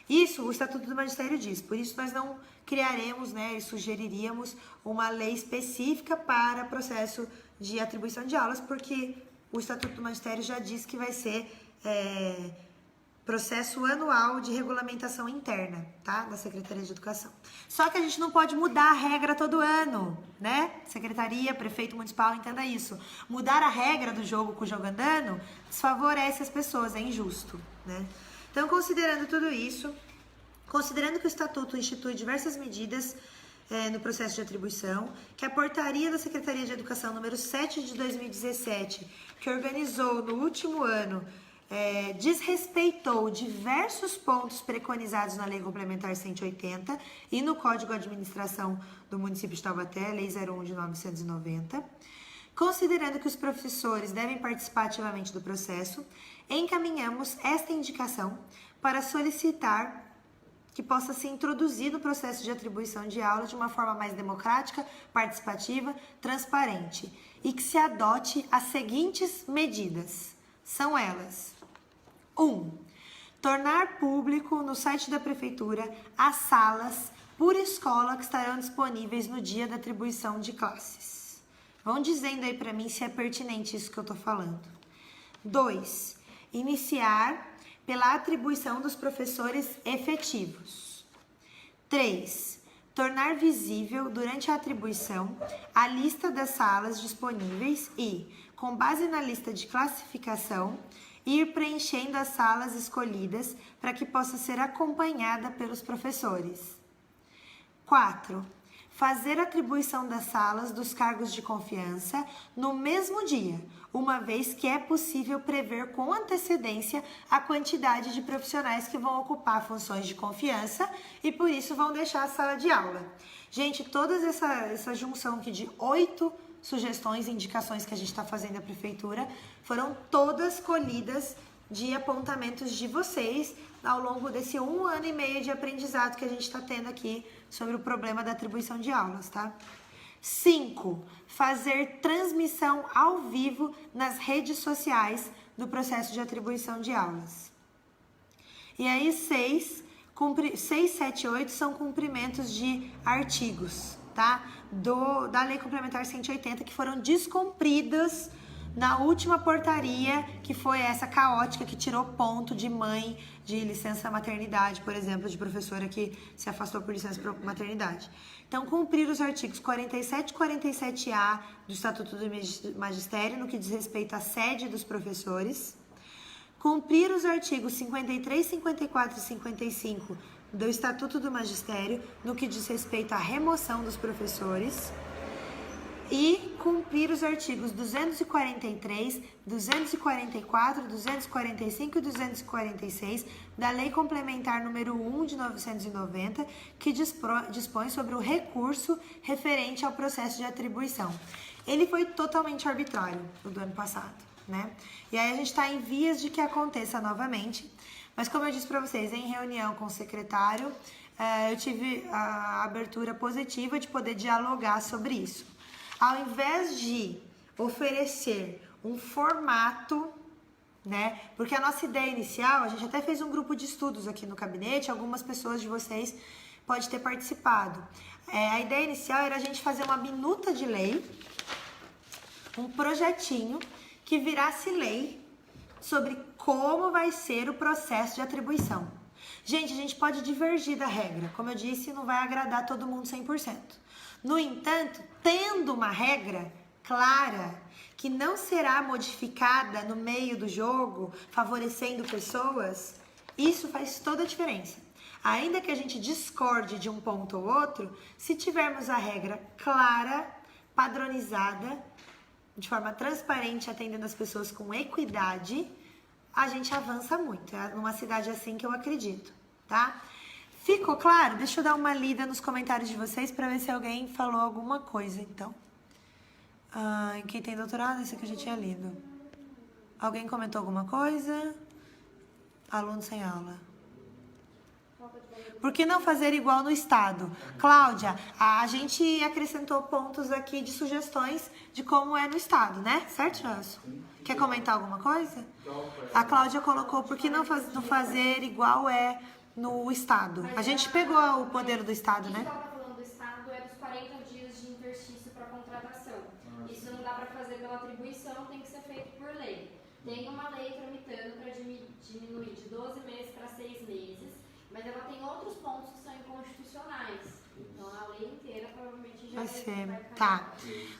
Isso o Estatuto do Magistério diz, por isso nós não criaremos, né, e sugeriríamos uma lei específica para processo de atribuição de aulas, porque o Estatuto do Magistério já diz que vai ser processo anual de regulamentação interna, tá, da Secretaria de Educação. Só que a gente não pode mudar a regra todo ano, né? Secretaria, prefeito municipal, entenda isso. Mudar a regra do jogo com o jogo andando desfavorece as pessoas, é injusto, né? Então, considerando tudo isso, considerando que o Estatuto institui diversas medidas no processo de atribuição, que a portaria da Secretaria de Educação número 7 de 2017, que organizou no último ano, desrespeitou diversos pontos preconizados na Lei Complementar 180 e no Código de Administração do município de Taubaté, Lei 01 de 1990, considerando que os professores devem participar ativamente do processo, encaminhamos esta indicação para solicitar que possa ser introduzido o processo de atribuição de aula de uma forma mais democrática, participativa, transparente e que se adote as seguintes medidas. São elas: 1. Tornar público no site da Prefeitura as salas por escola que estarão disponíveis no dia da atribuição de classes. Vão dizendo aí para mim se é pertinente isso que eu estou falando. 2. Iniciar pela atribuição dos professores efetivos. 3. Tornar visível durante a atribuição a lista das salas disponíveis e, com base na lista de classificação, ir preenchendo as salas escolhidas para que possa ser acompanhada pelos professores. 4. Fazer atribuição das salas dos cargos de confiança no mesmo dia, uma vez que é possível prever com antecedência a quantidade de profissionais que vão ocupar funções de confiança e por isso vão deixar a sala de aula. Gente, toda essa junção aqui de 8 sugestões e indicações que a gente está fazendo à Prefeitura foram todas colhidas de apontamentos de vocês ao longo desse 1 ano e meio de aprendizado que a gente está tendo aqui sobre o problema da atribuição de aulas, tá? 5. Fazer transmissão ao vivo nas redes sociais do processo de atribuição de aulas. E aí 6, 7 e 8 são cumprimentos de artigos, tá? Da Lei Complementar 180 que foram descumpridas na última portaria, que foi essa caótica que tirou ponto de mãe de licença maternidade, por exemplo, de professora que se afastou por licença maternidade. Então, cumprir os artigos 47 e 47A do Estatuto do Magistério, no que diz respeito à sede dos professores. Cumprir os artigos 53, 54 e 55 do Estatuto do Magistério, no que diz respeito à remoção dos professores. e cumprir os artigos 243, 244, 245 e 246 da Lei Complementar número 1 de 1990, que dispõe sobre o recurso referente ao processo de atribuição. Ele foi totalmente arbitrário, o do ano passado, né? E aí a gente está em vias de que aconteça novamente, mas como eu disse para vocês, em reunião com o secretário, eu tive a abertura positiva de poder dialogar sobre isso. Ao invés de oferecer um formato, né? Porque a nossa ideia inicial, a gente até fez um grupo de estudos aqui no gabinete, algumas pessoas de vocês podem ter participado. A ideia inicial era a gente fazer uma minuta de lei, um projetinho que virasse lei sobre como vai ser o processo de atribuição. Gente, a gente pode divergir da regra. Como eu disse, não vai agradar todo mundo 100%. No entanto, tendo uma regra clara, que não será modificada no meio do jogo, favorecendo pessoas, isso faz toda a diferença. Ainda que a gente discorde de um ponto ou outro, se tivermos a regra clara, padronizada, de forma transparente, atendendo as pessoas com equidade, a gente avança muito. É numa cidade assim que eu acredito, tá? Ficou claro? Deixa eu dar uma lida nos comentários de vocês para ver se alguém falou alguma coisa, então. Quem tem doutorado, esse aqui eu já tinha lido. Alguém comentou alguma coisa? Aluno sem aula. Por que não fazer igual no estado? Cláudia, a gente acrescentou pontos aqui de sugestões de como é no estado, né? Certo, Nelson? Quer comentar alguma coisa? A Cláudia colocou por que não fazer igual é no estado. A gente pegou o modelo do estado, né? O que ela está falando do estado é dos 40 dias de interstício para contratação. Isso não dá para fazer pela atribuição, tem que ser feito por lei. Tem uma lei tramitando para diminuir de 12 meses para 6 meses, mas ela tem outros pontos que são inconstitucionais. Então a lei inteira provavelmente já vai cair. Tá.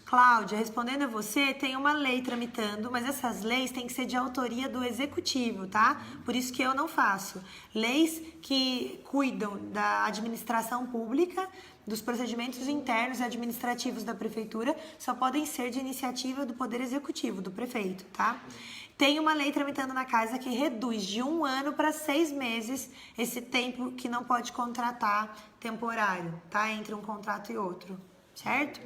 Cláudia, respondendo a você, tem uma lei tramitando, mas essas leis têm que ser de autoria do executivo, tá? Por isso que eu não faço. Leis que cuidam da administração pública, dos procedimentos internos e administrativos da prefeitura, só podem ser de iniciativa do Poder Executivo, do prefeito, tá? Tem uma lei tramitando na casa que reduz de 1 ano para 6 meses esse tempo que não pode contratar temporário, tá? Entre um contrato e outro, certo?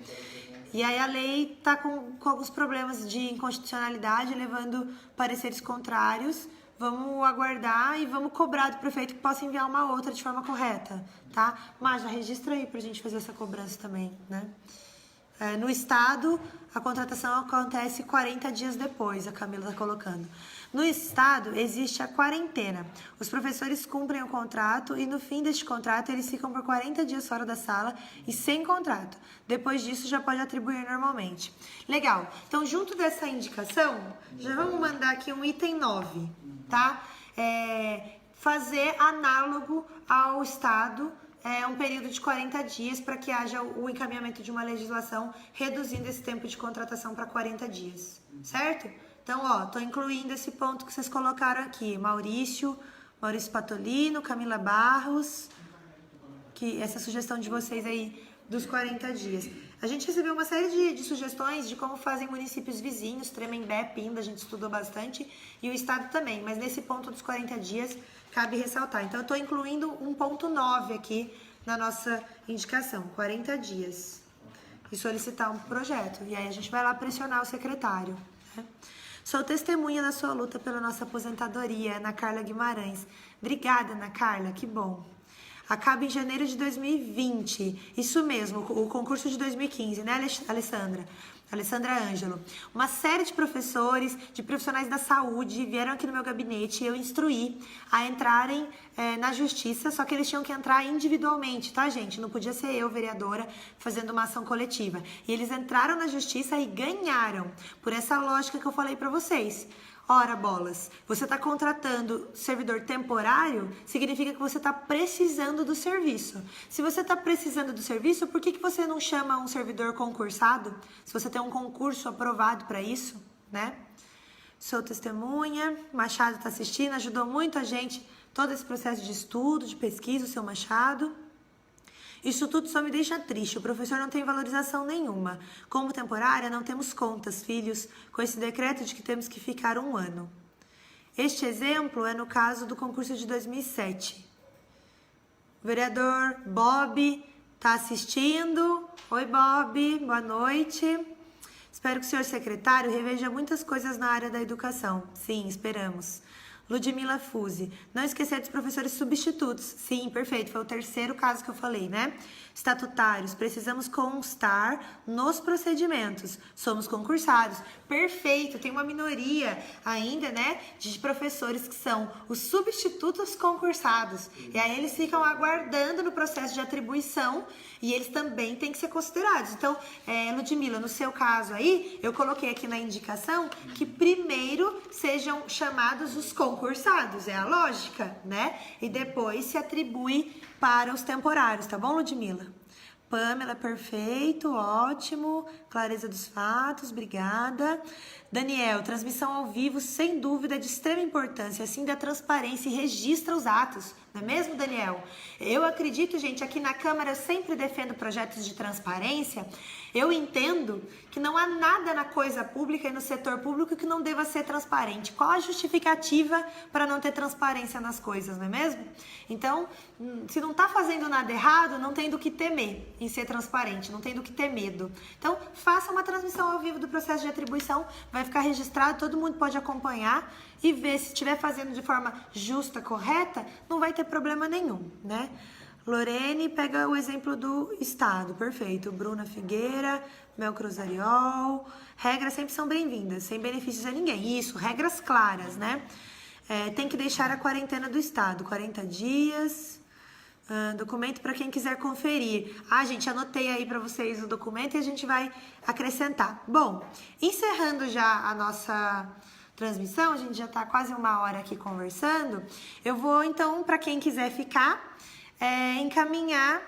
E aí a lei tá com alguns problemas de inconstitucionalidade, levando pareceres contrários. Vamos aguardar e vamos cobrar do prefeito que possa enviar uma outra de forma correta, tá? Mas já registra aí pra gente fazer essa cobrança também, né? No estado, a contratação acontece 40 dias depois, a Camila está colocando. No estado, existe a quarentena. Os professores cumprem o contrato e no fim deste contrato, eles ficam por 40 dias fora da sala e sem contrato. Depois disso, já pode atribuir normalmente. Legal. Então, junto dessa indicação, já vamos mandar aqui um item 9, tá? Fazer análogo ao estado, um período de 40 dias para que haja o encaminhamento de uma legislação reduzindo esse tempo de contratação para 40 dias, certo? Então, tô incluindo esse ponto que vocês colocaram aqui, Maurício Patolino, Camila Barros, que essa sugestão de vocês aí dos 40 dias. A gente recebeu uma série de sugestões de como fazem municípios vizinhos, Tremembé, Pinda, a gente estudou bastante, e o estado também, mas nesse ponto dos 40 dias cabe ressaltar. Então, eu estou incluindo um ponto 9 aqui na nossa indicação, 40 dias, e solicitar um projeto. E aí a gente vai lá pressionar o secretário, né? Sou testemunha da sua luta pela nossa aposentadoria, Ana Carla Guimarães. Obrigada, Ana Carla, que bom. Acaba em janeiro de 2020. Isso mesmo, o concurso de 2015, né, Alessandra Ângelo. Uma série de professores, de profissionais da saúde vieram aqui no meu gabinete e eu instruí a entrarem na justiça, só que eles tinham que entrar individualmente, tá, gente? Não podia ser eu, vereadora, fazendo uma ação coletiva. E eles entraram na justiça e ganharam, por essa lógica que eu falei pra vocês. Ora, bolas, você está contratando servidor temporário, significa que você está precisando do serviço. Se você está precisando do serviço, por que você não chama um servidor concursado? Se você tem um concurso aprovado para isso, né? Sou testemunha, Machado está assistindo, ajudou muito a gente, todo esse processo de estudo, de pesquisa, o seu Machado. Isso tudo só me deixa triste. O professor não tem valorização nenhuma. Como temporária, não temos contas, filhos, com esse decreto de que temos que ficar 1 ano. Este exemplo é no caso do concurso de 2007. O vereador Bob está assistindo. Oi, Bob, boa noite. Espero que o senhor secretário reveja muitas coisas na área da educação. Sim, esperamos. Ludmila Fuzzi. Não esquecer dos professores substitutos. Sim, perfeito. Foi o 3º caso que eu falei, né? Estatutários. Precisamos constar nos procedimentos. Somos concursados. Perfeito. Tem uma minoria ainda, né? De professores que são os substitutos concursados. E aí eles ficam aguardando no processo de atribuição e eles também têm que ser considerados. Então, Ludmila, no seu caso aí, eu coloquei aqui na indicação que primeiro sejam chamados os concursados, é a lógica, né? E depois se atribui para os temporários, tá bom, Ludmila? Pamela, perfeito, ótimo. Clareza dos fatos, obrigada. Daniel, transmissão ao vivo, sem dúvida, é de extrema importância, assim da transparência e registra os atos. Não é mesmo, Daniel? Eu acredito, gente, aqui na Câmara eu sempre defendo projetos de transparência. Eu entendo que não há nada na coisa pública e no setor público que não deva ser transparente. Qual a justificativa para não ter transparência nas coisas, não é mesmo? Então, se não está fazendo nada errado, não tem do que temer em ser transparente, não tem do que ter medo. Então, faça uma transmissão ao vivo do processo de atribuição, vai ficar registrado, todo mundo pode acompanhar e ver se estiver fazendo de forma justa, correta, não vai ter problema nenhum, né? Lorene pega o exemplo do Estado, perfeito. Bruna Figueira, Mel Cruzariol. Regras sempre são bem-vindas, sem benefícios a ninguém. Isso, regras claras, né? Tem que deixar a quarentena do Estado, 40 dias. Documento para quem quiser conferir. Gente, anotei aí para vocês o documento e a gente vai acrescentar. Bom, encerrando já a nossa transmissão, a gente já está quase 1 hora aqui conversando. Eu vou, então, para quem quiser ficar, encaminhar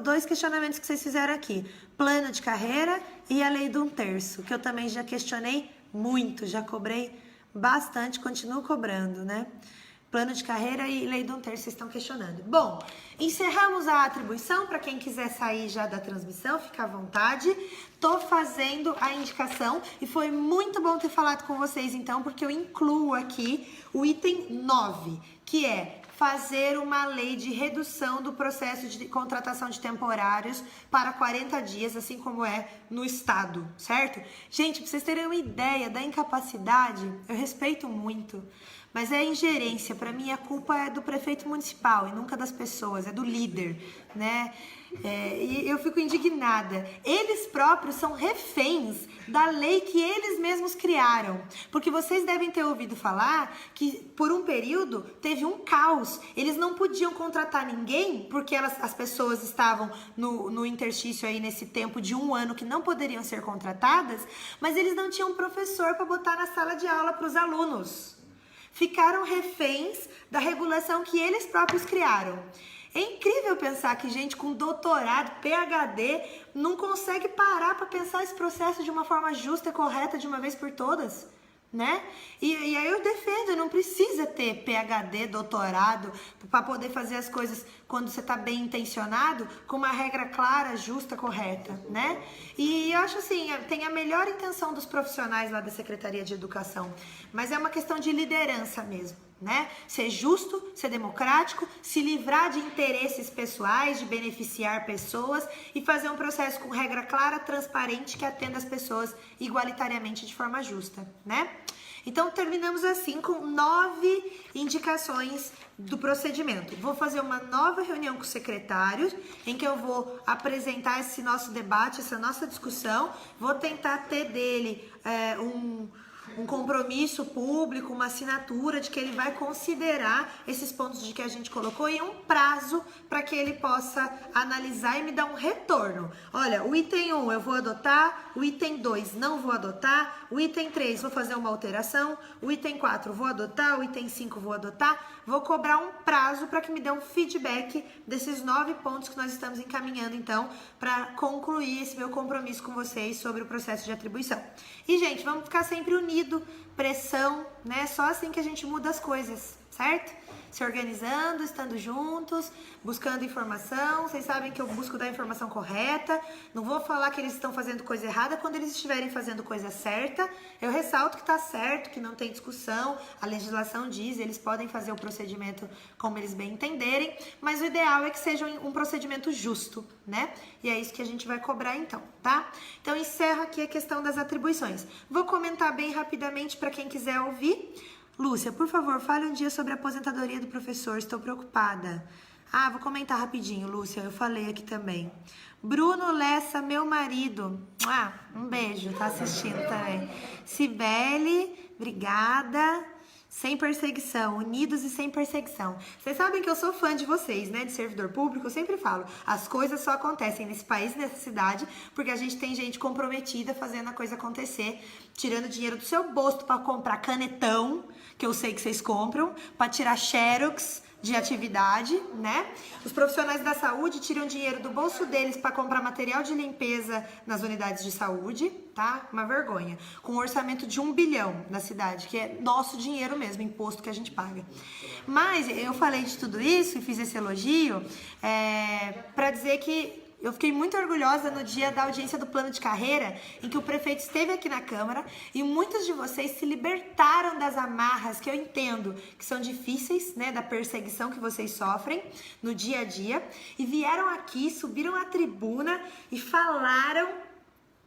2 questionamentos que vocês fizeram aqui. Plano de carreira e a lei do 1/3, que eu também já questionei muito, já cobrei bastante, continuo cobrando, né? Plano de carreira e lei do 1/3 vocês estão questionando. Bom, encerramos a atribuição. Para quem quiser sair já da transmissão, fica à vontade. Tô fazendo a indicação e foi muito bom ter falado com vocês então, porque eu incluo aqui o item 9, que é fazer uma lei de redução do processo de contratação de temporários para 40 dias, assim como é no Estado, certo? Gente, para vocês terem uma ideia da incapacidade, eu respeito muito, mas é ingerência. Para mim, a culpa é do prefeito municipal e nunca das pessoas, é do líder, né? E eu fico indignada. Eles próprios são reféns da lei que eles mesmos criaram. Porque vocês devem ter ouvido falar que por um período teve um caos. Eles não podiam contratar ninguém porque as pessoas estavam no interstício aí nesse tempo de 1 ano que não poderiam ser contratadas, mas eles não tinham professor para botar na sala de aula para os alunos. Ficaram reféns da regulação que eles próprios criaram. É incrível pensar que gente com doutorado, PhD, não consegue parar para pensar esse processo de uma forma justa e correta de uma vez por todas, né? E aí eu defendo, não precisa ter PhD, doutorado, para poder fazer as coisas quando você está bem intencionado, com uma regra clara, justa, correta, né? E eu acho assim, tem a melhor intenção dos profissionais lá da Secretaria de Educação, mas é uma questão de liderança mesmo, né? Ser justo, ser democrático, se livrar de interesses pessoais, de beneficiar pessoas e fazer um processo com regra clara, transparente, que atenda as pessoas igualitariamente de forma justa, né? Então, terminamos assim com 9 indicações do procedimento. Vou fazer uma nova reunião com os secretários, em que eu vou apresentar esse nosso debate, essa nossa discussão. Vou tentar ter dele um compromisso público, uma assinatura de que ele vai considerar esses pontos de que a gente colocou e um prazo para que ele possa analisar e me dar um retorno. Olha, o item 1 eu vou adotar, o item 2 não vou adotar, o item 3 vou fazer uma alteração, o item 4 vou adotar, o item 5 vou adotar. Vou cobrar um prazo para que me dê um feedback desses 9 pontos que nós estamos encaminhando, então, para concluir esse meu compromisso com vocês sobre o processo de atribuição. E, gente, vamos ficar sempre unidos. Pressão, né? Só assim que a gente muda as coisas, certo? Se organizando, estando juntos, buscando informação. Vocês sabem que eu busco dar a informação correta. Não vou falar que eles estão fazendo coisa errada quando eles estiverem fazendo coisa certa. Eu ressalto que está certo, que não tem discussão. A legislação diz, eles podem fazer o procedimento como eles bem entenderem. Mas o ideal é que seja um procedimento justo, né? E é isso que a gente vai cobrar então, tá? Então encerro aqui a questão das atribuições. Vou comentar bem rapidamente para quem quiser ouvir. Lúcia, por favor, fale um dia sobre a aposentadoria do professor, estou preocupada. Vou comentar rapidinho, Lúcia, eu falei aqui também. Bruno Lessa, meu marido. Um beijo, tá assistindo também. Cibele, obrigada. Sem perseguição, unidos e sem perseguição. Vocês sabem que eu sou fã de vocês, né? De servidor público, eu sempre falo. As coisas só acontecem nesse país, nessa cidade, porque a gente tem gente comprometida fazendo a coisa acontecer, tirando dinheiro do seu bolso para comprar canetão, que eu sei que vocês compram, para tirar xerox de atividade, né? Os profissionais da saúde tiram dinheiro do bolso deles para comprar material de limpeza nas unidades de saúde, tá? Uma vergonha. Com um orçamento de 1 bilhão na cidade, que é nosso dinheiro mesmo, imposto que a gente paga. Mas eu falei de tudo isso e fiz esse elogio para dizer que eu fiquei muito orgulhosa no dia da audiência do plano de carreira, em que o prefeito esteve aqui na Câmara e muitos de vocês se libertaram das amarras que eu entendo que são difíceis, né, da perseguição que vocês sofrem no dia a dia, e vieram aqui, subiram à tribuna e falaram,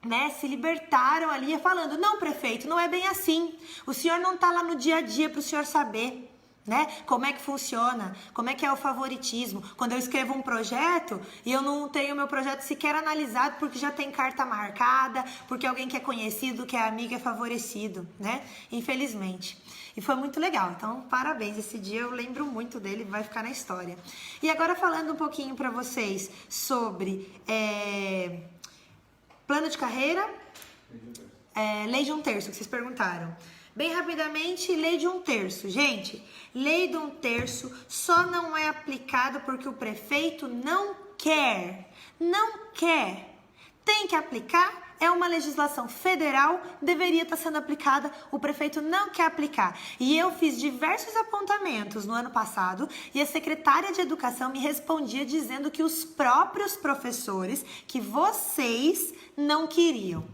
né, se libertaram ali falando: não, prefeito, não é bem assim, o senhor não está lá no dia a dia para o senhor saber, né? Como é que funciona, como é que é o favoritismo. Quando eu escrevo um projeto e eu não tenho meu projeto sequer analisado porque já tem carta marcada, porque alguém que é conhecido, que é amigo, é favorecido, né? Infelizmente. E foi muito legal, então parabéns, esse dia eu lembro muito dele, vai ficar na história. E agora falando um pouquinho para vocês sobre plano de carreira, lei de 1/3, que vocês perguntaram. Bem rapidamente, lei de 1/3. Gente, lei de 1/3 só não é aplicada porque o prefeito não quer. Não quer. Tem que aplicar. É uma legislação federal, deveria estar sendo aplicada, o prefeito não quer aplicar. E eu fiz diversos apontamentos no ano passado e a secretária de Educação me respondia dizendo que os próprios professores, que vocês não queriam.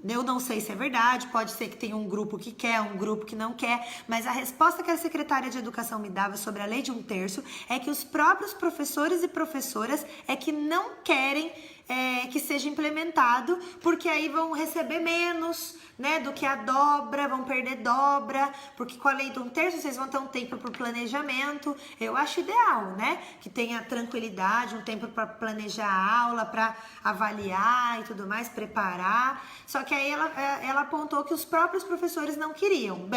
Eu não sei se é verdade, pode ser que tenha um grupo que quer, um grupo que não quer, mas a resposta que a secretária de Educação me dava sobre a lei de 1/3 é que os próprios professores e professoras é que não querem que seja implementado, porque aí vão receber menos, né, do que a dobra, vão perder dobra, porque com a lei de 1/3 vocês vão ter um tempo para o planejamento. Eu acho ideal, né, que tenha tranquilidade, um tempo para planejar a aula, para avaliar e tudo mais, preparar. Só que aí ela apontou que os próprios professores não queriam.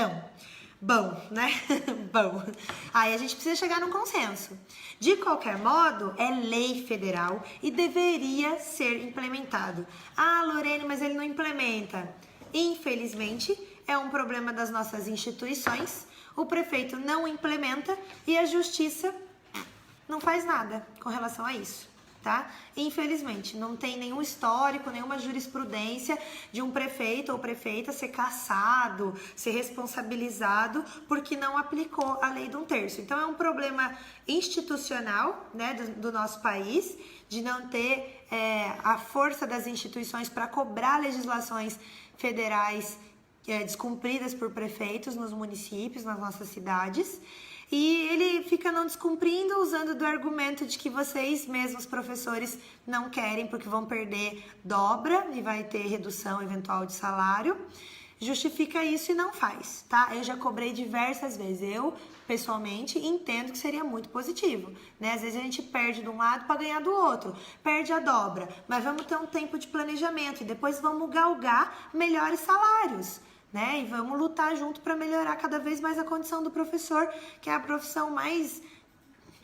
Bom, né? Bom. Aí a gente precisa chegar num consenso. De qualquer modo, é lei federal e deveria ser implementado. Lorene, mas ele não implementa. Infelizmente, é um problema das nossas instituições. O prefeito não implementa e a justiça não faz nada com relação a isso, tá? Infelizmente, não tem nenhum histórico, nenhuma jurisprudência de um prefeito ou prefeita ser cassado, ser responsabilizado porque não aplicou a lei de 1/3. Então, é um problema institucional, né, do nosso país, de não ter a força das instituições para cobrar legislações federais descumpridas por prefeitos nos municípios, nas nossas cidades. E ele fica não descumprindo, usando do argumento de que vocês mesmos, professores, não querem porque vão perder dobra e vai ter redução eventual de salário. Justifica isso e não faz, tá? Eu já cobrei diversas vezes. Eu, pessoalmente, entendo que seria muito positivo, né? Às vezes a gente perde de um lado para ganhar do outro. Perde a dobra, mas vamos ter um tempo de planejamento e depois vamos galgar melhores salários, né? E vamos lutar junto para melhorar cada vez mais a condição do professor, que é a profissão mais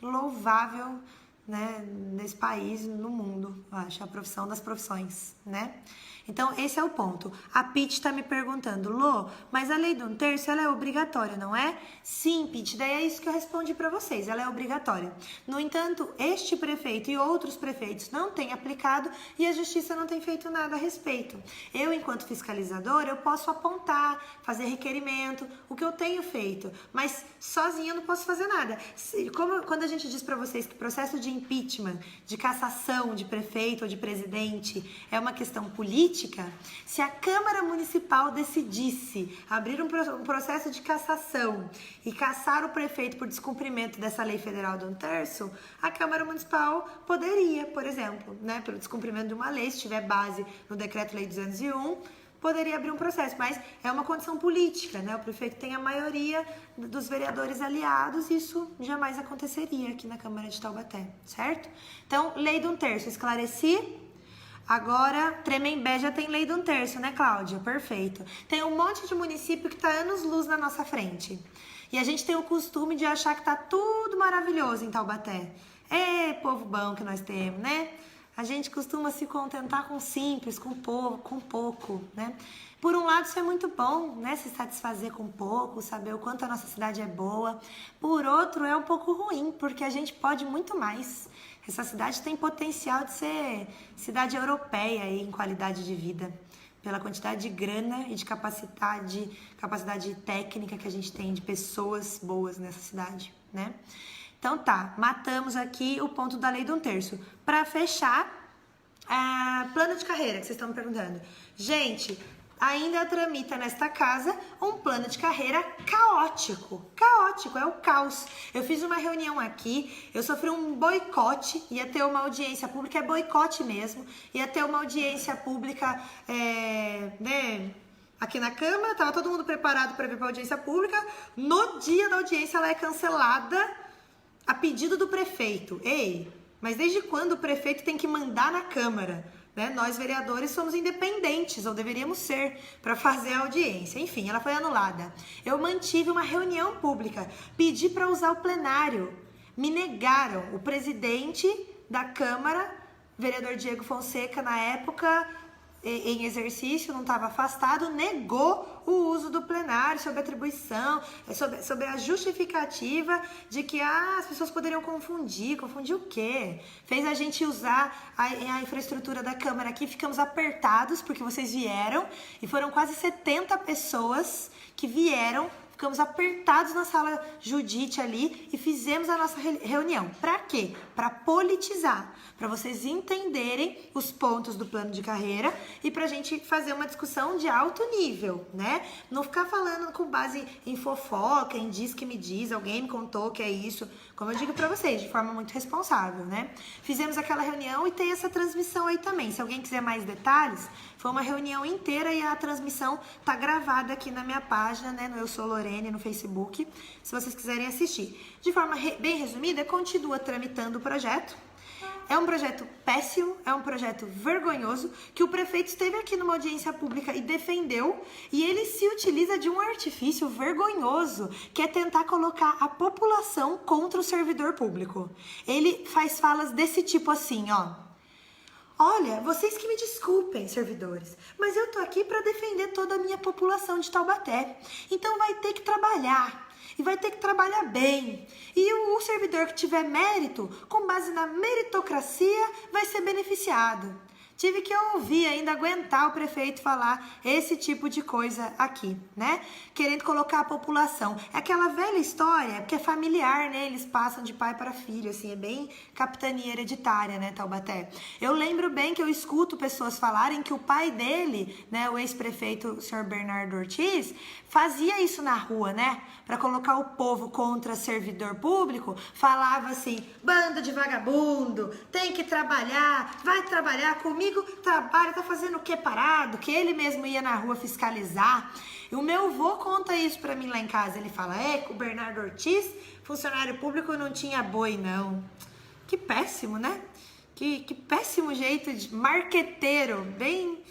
louvável, né, nesse país, no mundo, eu acho, a profissão das profissões, né? Então, esse é o ponto. A Pete está me perguntando, Lô, mas a lei de 1/3, ela é obrigatória, não é? Sim, Pete, daí é isso que eu respondi para vocês, ela é obrigatória. No entanto, este prefeito e outros prefeitos não têm aplicado e a justiça não tem feito nada a respeito. Eu, enquanto fiscalizadora, eu posso apontar, fazer requerimento, o que eu tenho feito, mas sozinha eu não posso fazer nada. Quando a gente diz para vocês que o processo de impeachment, de cassação de prefeito ou de presidente é uma questão política, se a Câmara Municipal decidisse abrir um processo de cassação e cassar o prefeito por descumprimento dessa lei federal de 1/3, a Câmara Municipal poderia, por exemplo, né, pelo descumprimento de uma lei, se tiver base no Decreto-Lei 201, poderia abrir um processo, mas é uma condição política, né? O prefeito tem a maioria dos vereadores aliados, isso jamais aconteceria aqui na Câmara de Taubaté, certo? Então, lei de 1/3, esclareci. Agora, Tremembé já tem lei de 1/3, né, Cláudia? Perfeito. Tem um monte de município que está anos-luz na nossa frente. E a gente tem o costume de achar que tá tudo maravilhoso em Taubaté. É, povo bom que nós temos, né? A gente costuma se contentar com simples, com pouco, né? Por um lado, isso é muito bom, né? Se satisfazer com pouco, saber o quanto a nossa cidade é boa. Por outro, é um pouco ruim, porque a gente pode muito mais. Essa cidade tem potencial de ser cidade europeia aí, em qualidade de vida, pela quantidade de grana e de capacidade técnica que a gente tem de pessoas boas nessa cidade, né? Então tá, matamos aqui o ponto da lei de 1/3. Para fechar, plano de carreira, que vocês estão me perguntando. Gente, ainda tramita nesta casa um plano de carreira caótico. Caótico, é o caos. Eu fiz uma reunião aqui, eu sofri um boicote, ia ter uma audiência pública, é boicote mesmo, ia ter uma audiência pública, né, aqui na Câmara, tava todo mundo preparado para vir para audiência pública. No dia da audiência, ela é cancelada a pedido do prefeito. Ei, mas desde quando o prefeito tem que mandar na Câmara? Né? Nós, vereadores, somos independentes, ou deveríamos ser, para fazer a audiência. Enfim, ela foi anulada. Eu mantive uma reunião pública, pedi para usar o plenário. Me negaram. O presidente da Câmara, vereador Diego Fonseca, na época, em exercício, não estava afastado, negou o uso do plenário sob atribuição, sobre a justificativa de que as pessoas poderiam confundir. Confundir o quê? Fez a gente usar a infraestrutura da Câmara aqui, ficamos apertados porque vocês vieram e foram quase 70 pessoas que vieram. Ficamos apertados na sala Judite ali e fizemos a nossa reunião. Para quê? Para politizar, para vocês entenderem os pontos do plano de carreira e para a gente fazer uma discussão de alto nível, né? Não ficar falando com base em fofoca, em diz que me diz, alguém me contou que é isso. Como eu digo para vocês, de forma muito responsável, né? Fizemos aquela reunião e tem essa transmissão aí também. Se alguém quiser mais detalhes, foi uma reunião inteira e a transmissão tá gravada aqui na minha página, né? No Eu Sou Lorene, no Facebook, se vocês quiserem assistir. De forma bem resumida, continua tramitando o projeto. É um projeto péssimo, é um projeto vergonhoso, que o prefeito esteve aqui numa audiência pública e defendeu, e ele se utiliza de um artifício vergonhoso, que é tentar colocar a população contra o servidor público. Ele faz falas desse tipo assim, ó. Olha, vocês que me desculpem, servidores, mas eu tô aqui para defender toda a minha população de Taubaté. Então vai ter que trabalhar. E vai ter que trabalhar bem. E o servidor que tiver mérito, com base na meritocracia, vai ser beneficiado. Tive que ouvir, ainda aguentar o prefeito falar esse tipo de coisa aqui, né? Querendo colocar a população. É aquela velha história, porque é familiar, né? Eles passam de pai para filho, assim, é bem capitania hereditária, né, Taubaté? Eu lembro bem que eu escuto pessoas falarem que o pai dele, né, o ex-prefeito, o senhor Bernardo Ortiz, fazia isso na rua, né? Para colocar o povo contra servidor público, falava assim, bando de vagabundo, tem que trabalhar, vai trabalhar comigo, trabalha, tá fazendo o que parado? Que ele mesmo ia na rua fiscalizar. E o meu avô conta isso pra mim lá em casa. Ele fala, o Bernardo Ortiz, funcionário público, não tinha boi, não. Que péssimo, né? Que péssimo jeito de marqueteiro, bem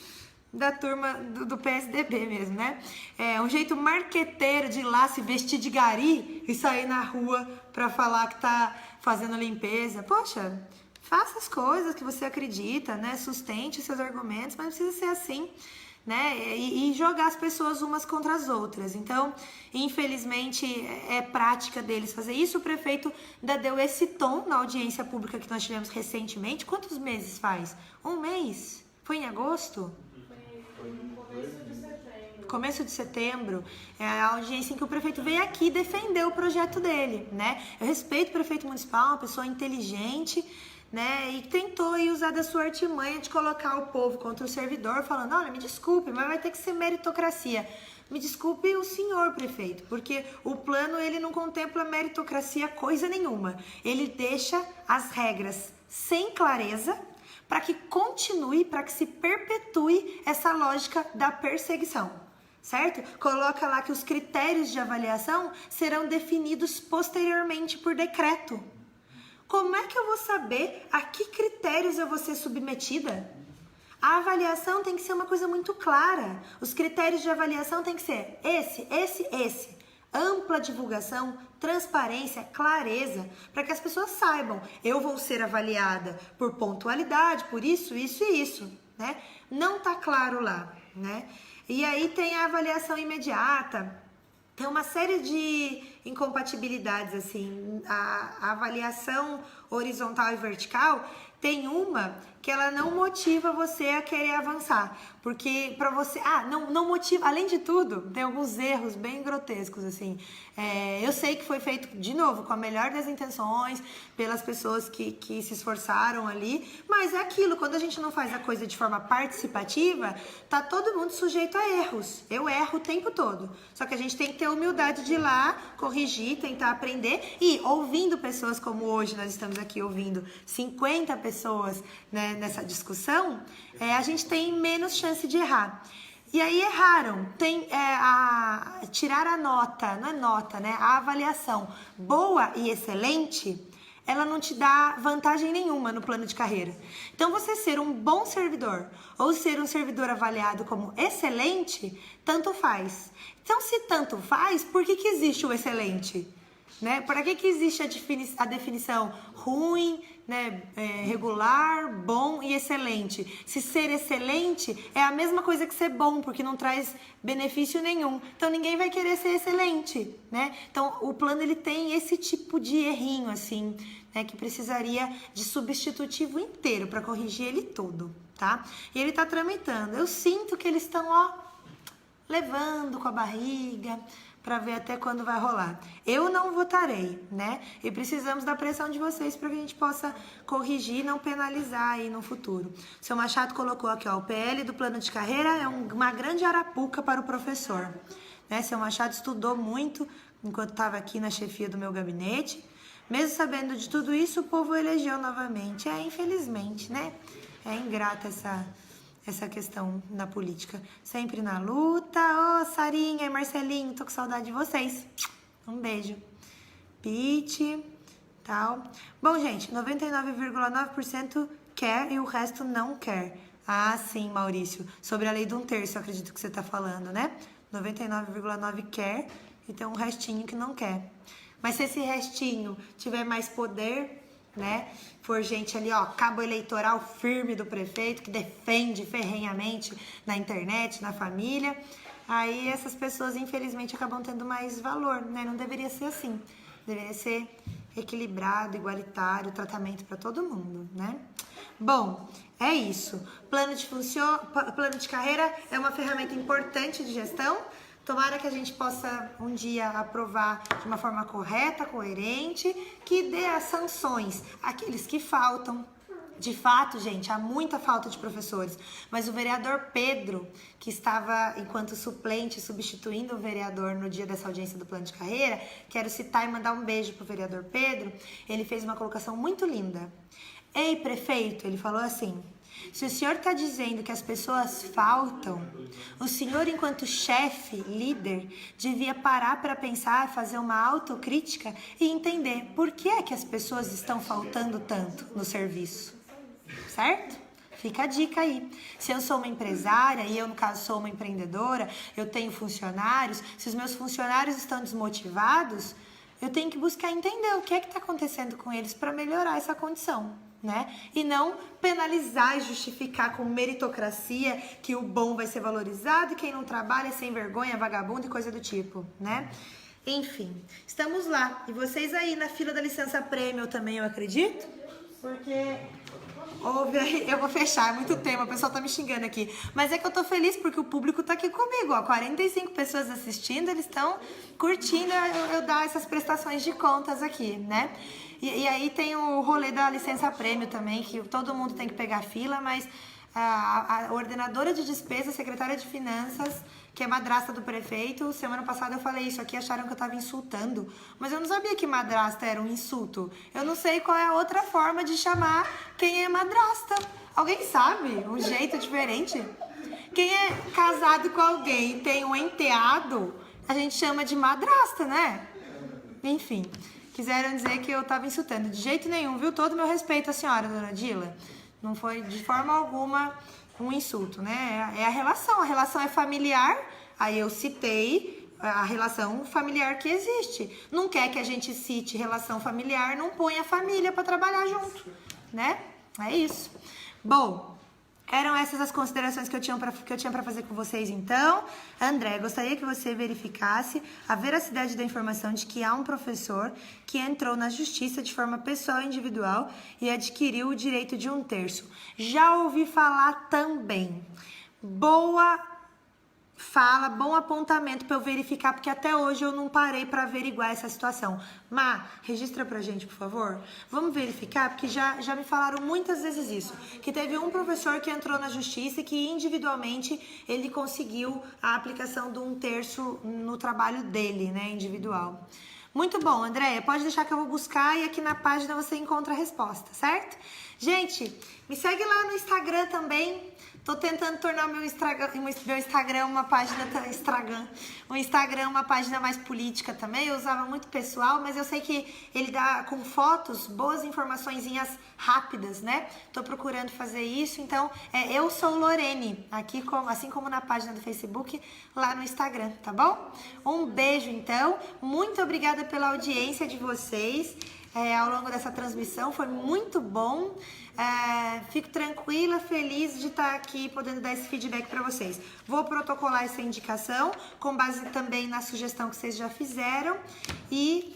da turma do PSDB mesmo, né? É um jeito marqueteiro de ir lá se vestir de gari e sair na rua pra falar que tá fazendo limpeza. Poxa, Faça as coisas que você acredita, né? Sustente seus argumentos, mas não precisa ser assim, né? E jogar as pessoas umas contra as outras. Então, infelizmente, é prática deles fazer isso. O prefeito ainda deu esse tom na audiência pública que nós tivemos recentemente. Quantos meses faz? 1 mês? Foi em agosto? Foi no começo de setembro. Começo de setembro, é a audiência em que o prefeito veio aqui defender o projeto dele, né? Eu respeito o prefeito municipal, uma pessoa inteligente, né? E tentou aí usar da sua artimanha de colocar o povo contra o servidor, falando, olha, me desculpe, mas vai ter que ser meritocracia. Me desculpe o senhor prefeito, porque o plano ele não contempla meritocracia coisa nenhuma. Ele deixa as regras sem clareza para que continue, para que se perpetue essa lógica da perseguição, certo? Coloca lá que os critérios de avaliação serão definidos posteriormente por decreto. Como é que eu vou saber a que critérios eu vou ser submetida? A avaliação tem que ser uma coisa muito clara. Os critérios de avaliação tem que ser esse. Ampla divulgação, transparência, clareza, para que as pessoas saibam, eu vou ser avaliada por pontualidade, por isso e isso, né? Não tá claro lá, né? E aí tem a avaliação imediata. Tem uma série de incompatibilidades, assim, a avaliação horizontal e vertical tem uma que ela não motiva você a querer avançar, porque para você, não motiva, além de tudo, tem alguns erros bem grotescos, assim, eu sei que foi feito, de novo, com a melhor das intenções, pelas pessoas que se esforçaram ali, mas é aquilo, quando a gente não faz a coisa de forma participativa, tá todo mundo sujeito a erros, eu erro o tempo todo, só que a gente tem que ter a humildade de ir lá, corrigir, tentar aprender, e ouvindo pessoas como hoje, nós estamos aqui ouvindo 50 pessoas, né, nessa discussão, a gente tem menos chance de errar. E aí erraram, tirar a nota, não é nota, né? A avaliação boa e excelente, ela não te dá vantagem nenhuma no plano de carreira. Então, você ser um bom servidor ou ser um servidor avaliado como excelente, tanto faz. Então, se tanto faz, por que existe o excelente? Né? Para que existe a definição ruim, né? Regular, bom e excelente? Se ser excelente é a mesma coisa que ser bom, porque não traz benefício nenhum. Então ninguém vai querer ser excelente, né? Então o plano ele tem esse tipo de errinho assim, né? Que precisaria de substitutivo inteiro para corrigir ele todo, tá? E ele tá tramitando. Eu sinto que eles estão, levando com a barriga, para ver até quando vai rolar. Eu não votarei, né? E precisamos da pressão de vocês para que a gente possa corrigir e não penalizar aí no futuro. O seu Machado colocou aqui, o PL do plano de carreira é uma grande arapuca para o professor. Né? Seu Machado estudou muito enquanto estava aqui na chefia do meu gabinete. Mesmo sabendo de tudo isso, o povo elegeu novamente. Infelizmente, né? É ingrata essa questão na política. Sempre na luta. Sarinha e Marcelinho, tô com saudade de vocês. Um beijo. Pete, tal. Bom, gente, 99,9% quer e o resto não quer. Sim, Maurício. Sobre a lei de 1/3, acredito que você tá falando, né? 99,9% quer e tem um restinho que não quer. Mas se esse restinho tiver mais poder, né? For gente ali, cabo eleitoral firme do prefeito, que defende ferrenhamente na internet, na família, aí essas pessoas, infelizmente, acabam tendo mais valor, né? Não deveria ser assim. Deveria ser equilibrado, igualitário, tratamento para todo mundo, né? Bom, é isso. Plano de carreira é uma ferramenta importante de gestão. Tomara que a gente possa um dia aprovar de uma forma correta, coerente, que dê as sanções àqueles que faltam. De fato, gente, há muita falta de professores, mas o vereador Pedro, que estava enquanto suplente substituindo o vereador no dia dessa audiência do plano de carreira, quero citar e mandar um beijo pro vereador Pedro, ele fez uma colocação muito linda. Ei, prefeito, ele falou assim: se o senhor está dizendo que as pessoas faltam, o senhor, enquanto chefe, líder, devia parar para pensar, fazer uma autocrítica e entender por que é que as pessoas estão faltando tanto no serviço. Certo? Fica a dica aí. Se eu sou uma empresária e eu, no caso, sou uma empreendedora, eu tenho funcionários, se os meus funcionários estão desmotivados, eu tenho que buscar entender o que é que está acontecendo com eles para melhorar essa condição. né? E não penalizar e justificar com meritocracia que o bom vai ser valorizado e quem não trabalha é sem vergonha, vagabundo e coisa do tipo, né? Enfim, estamos lá. E vocês aí na fila da licença prêmio também, eu acredito? Porque eu vou fechar, é muito tempo, o pessoal tá me xingando aqui. Mas é que eu tô feliz porque o público tá aqui comigo, ó. 45 pessoas assistindo, eles estão curtindo eu dar essas prestações de contas aqui, né? E aí tem o rolê da licença prêmio também, que todo mundo tem que pegar fila, mas a ordenadora de despesa, secretária de finanças, que é madrasta do prefeito, semana passada eu falei isso aqui, acharam que eu tava insultando, mas eu não sabia que madrasta era um insulto. Eu não sei qual é a outra forma de chamar quem é madrasta. Alguém sabe? Um jeito diferente? Quem é casado com alguém e tem um enteado, a gente chama de madrasta, né? Enfim, quiseram dizer que eu tava insultando. De jeito nenhum, viu? Todo o meu respeito à senhora, dona Dila. Não foi de forma alguma um insulto, né? É a relação é familiar, aí eu citei a relação familiar que existe. Não quer que a gente cite relação familiar, não põe a família para trabalhar junto, né? É isso. Bom, eram essas as considerações que eu tinha para fazer com vocês, então. André, gostaria que você verificasse a veracidade da informação de que há um professor que entrou na justiça de forma pessoal e individual e adquiriu o direito de 1/3. Já ouvi falar também. Boa fala, bom apontamento para eu verificar, porque até hoje eu não parei para averiguar essa situação. Má, registra pra gente, por favor. Vamos verificar, porque já me falaram muitas vezes isso, que teve um professor que entrou na justiça e que individualmente ele conseguiu a aplicação de 1/3 no trabalho dele, né, individual. Muito bom, Andréia, pode deixar que eu vou buscar e aqui na página você encontra a resposta, certo? Gente, me segue lá no Instagram também. Tô tentando tornar o meu Instagram uma página uma página mais política também. Eu usava muito pessoal, mas eu sei que ele dá com fotos boas informaçõezinhas rápidas, né? Tô procurando fazer isso, então eu sou Lorene, aqui assim como na página do Facebook, lá no Instagram, tá bom? Um beijo então, muito obrigada pela audiência de vocês ao longo dessa transmissão, foi muito bom. Fico tranquila, feliz de estar aqui podendo dar esse feedback para vocês. Vou protocolar essa indicação com base também na sugestão que vocês já fizeram e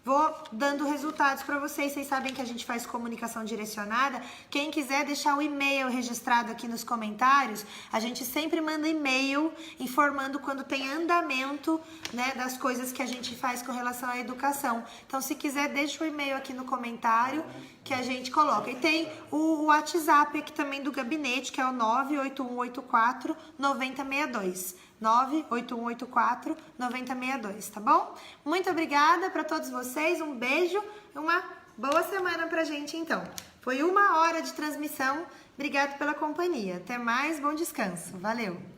vou dando resultados para vocês. Vocês sabem que a gente faz comunicação direcionada. Quem quiser deixar o e-mail registrado aqui nos comentários, a gente sempre manda e-mail informando quando tem andamento, né, das coisas que a gente faz com relação à educação. Então, se quiser, deixa o e-mail aqui no comentário que a gente coloca. E tem o WhatsApp aqui também do gabinete, que é o 98184-9062. 98184-9062, tá bom? Muito obrigada para todos vocês, um beijo e uma boa semana pra gente então. Foi 1 hora de transmissão, obrigado pela companhia. Até mais, bom descanso, valeu!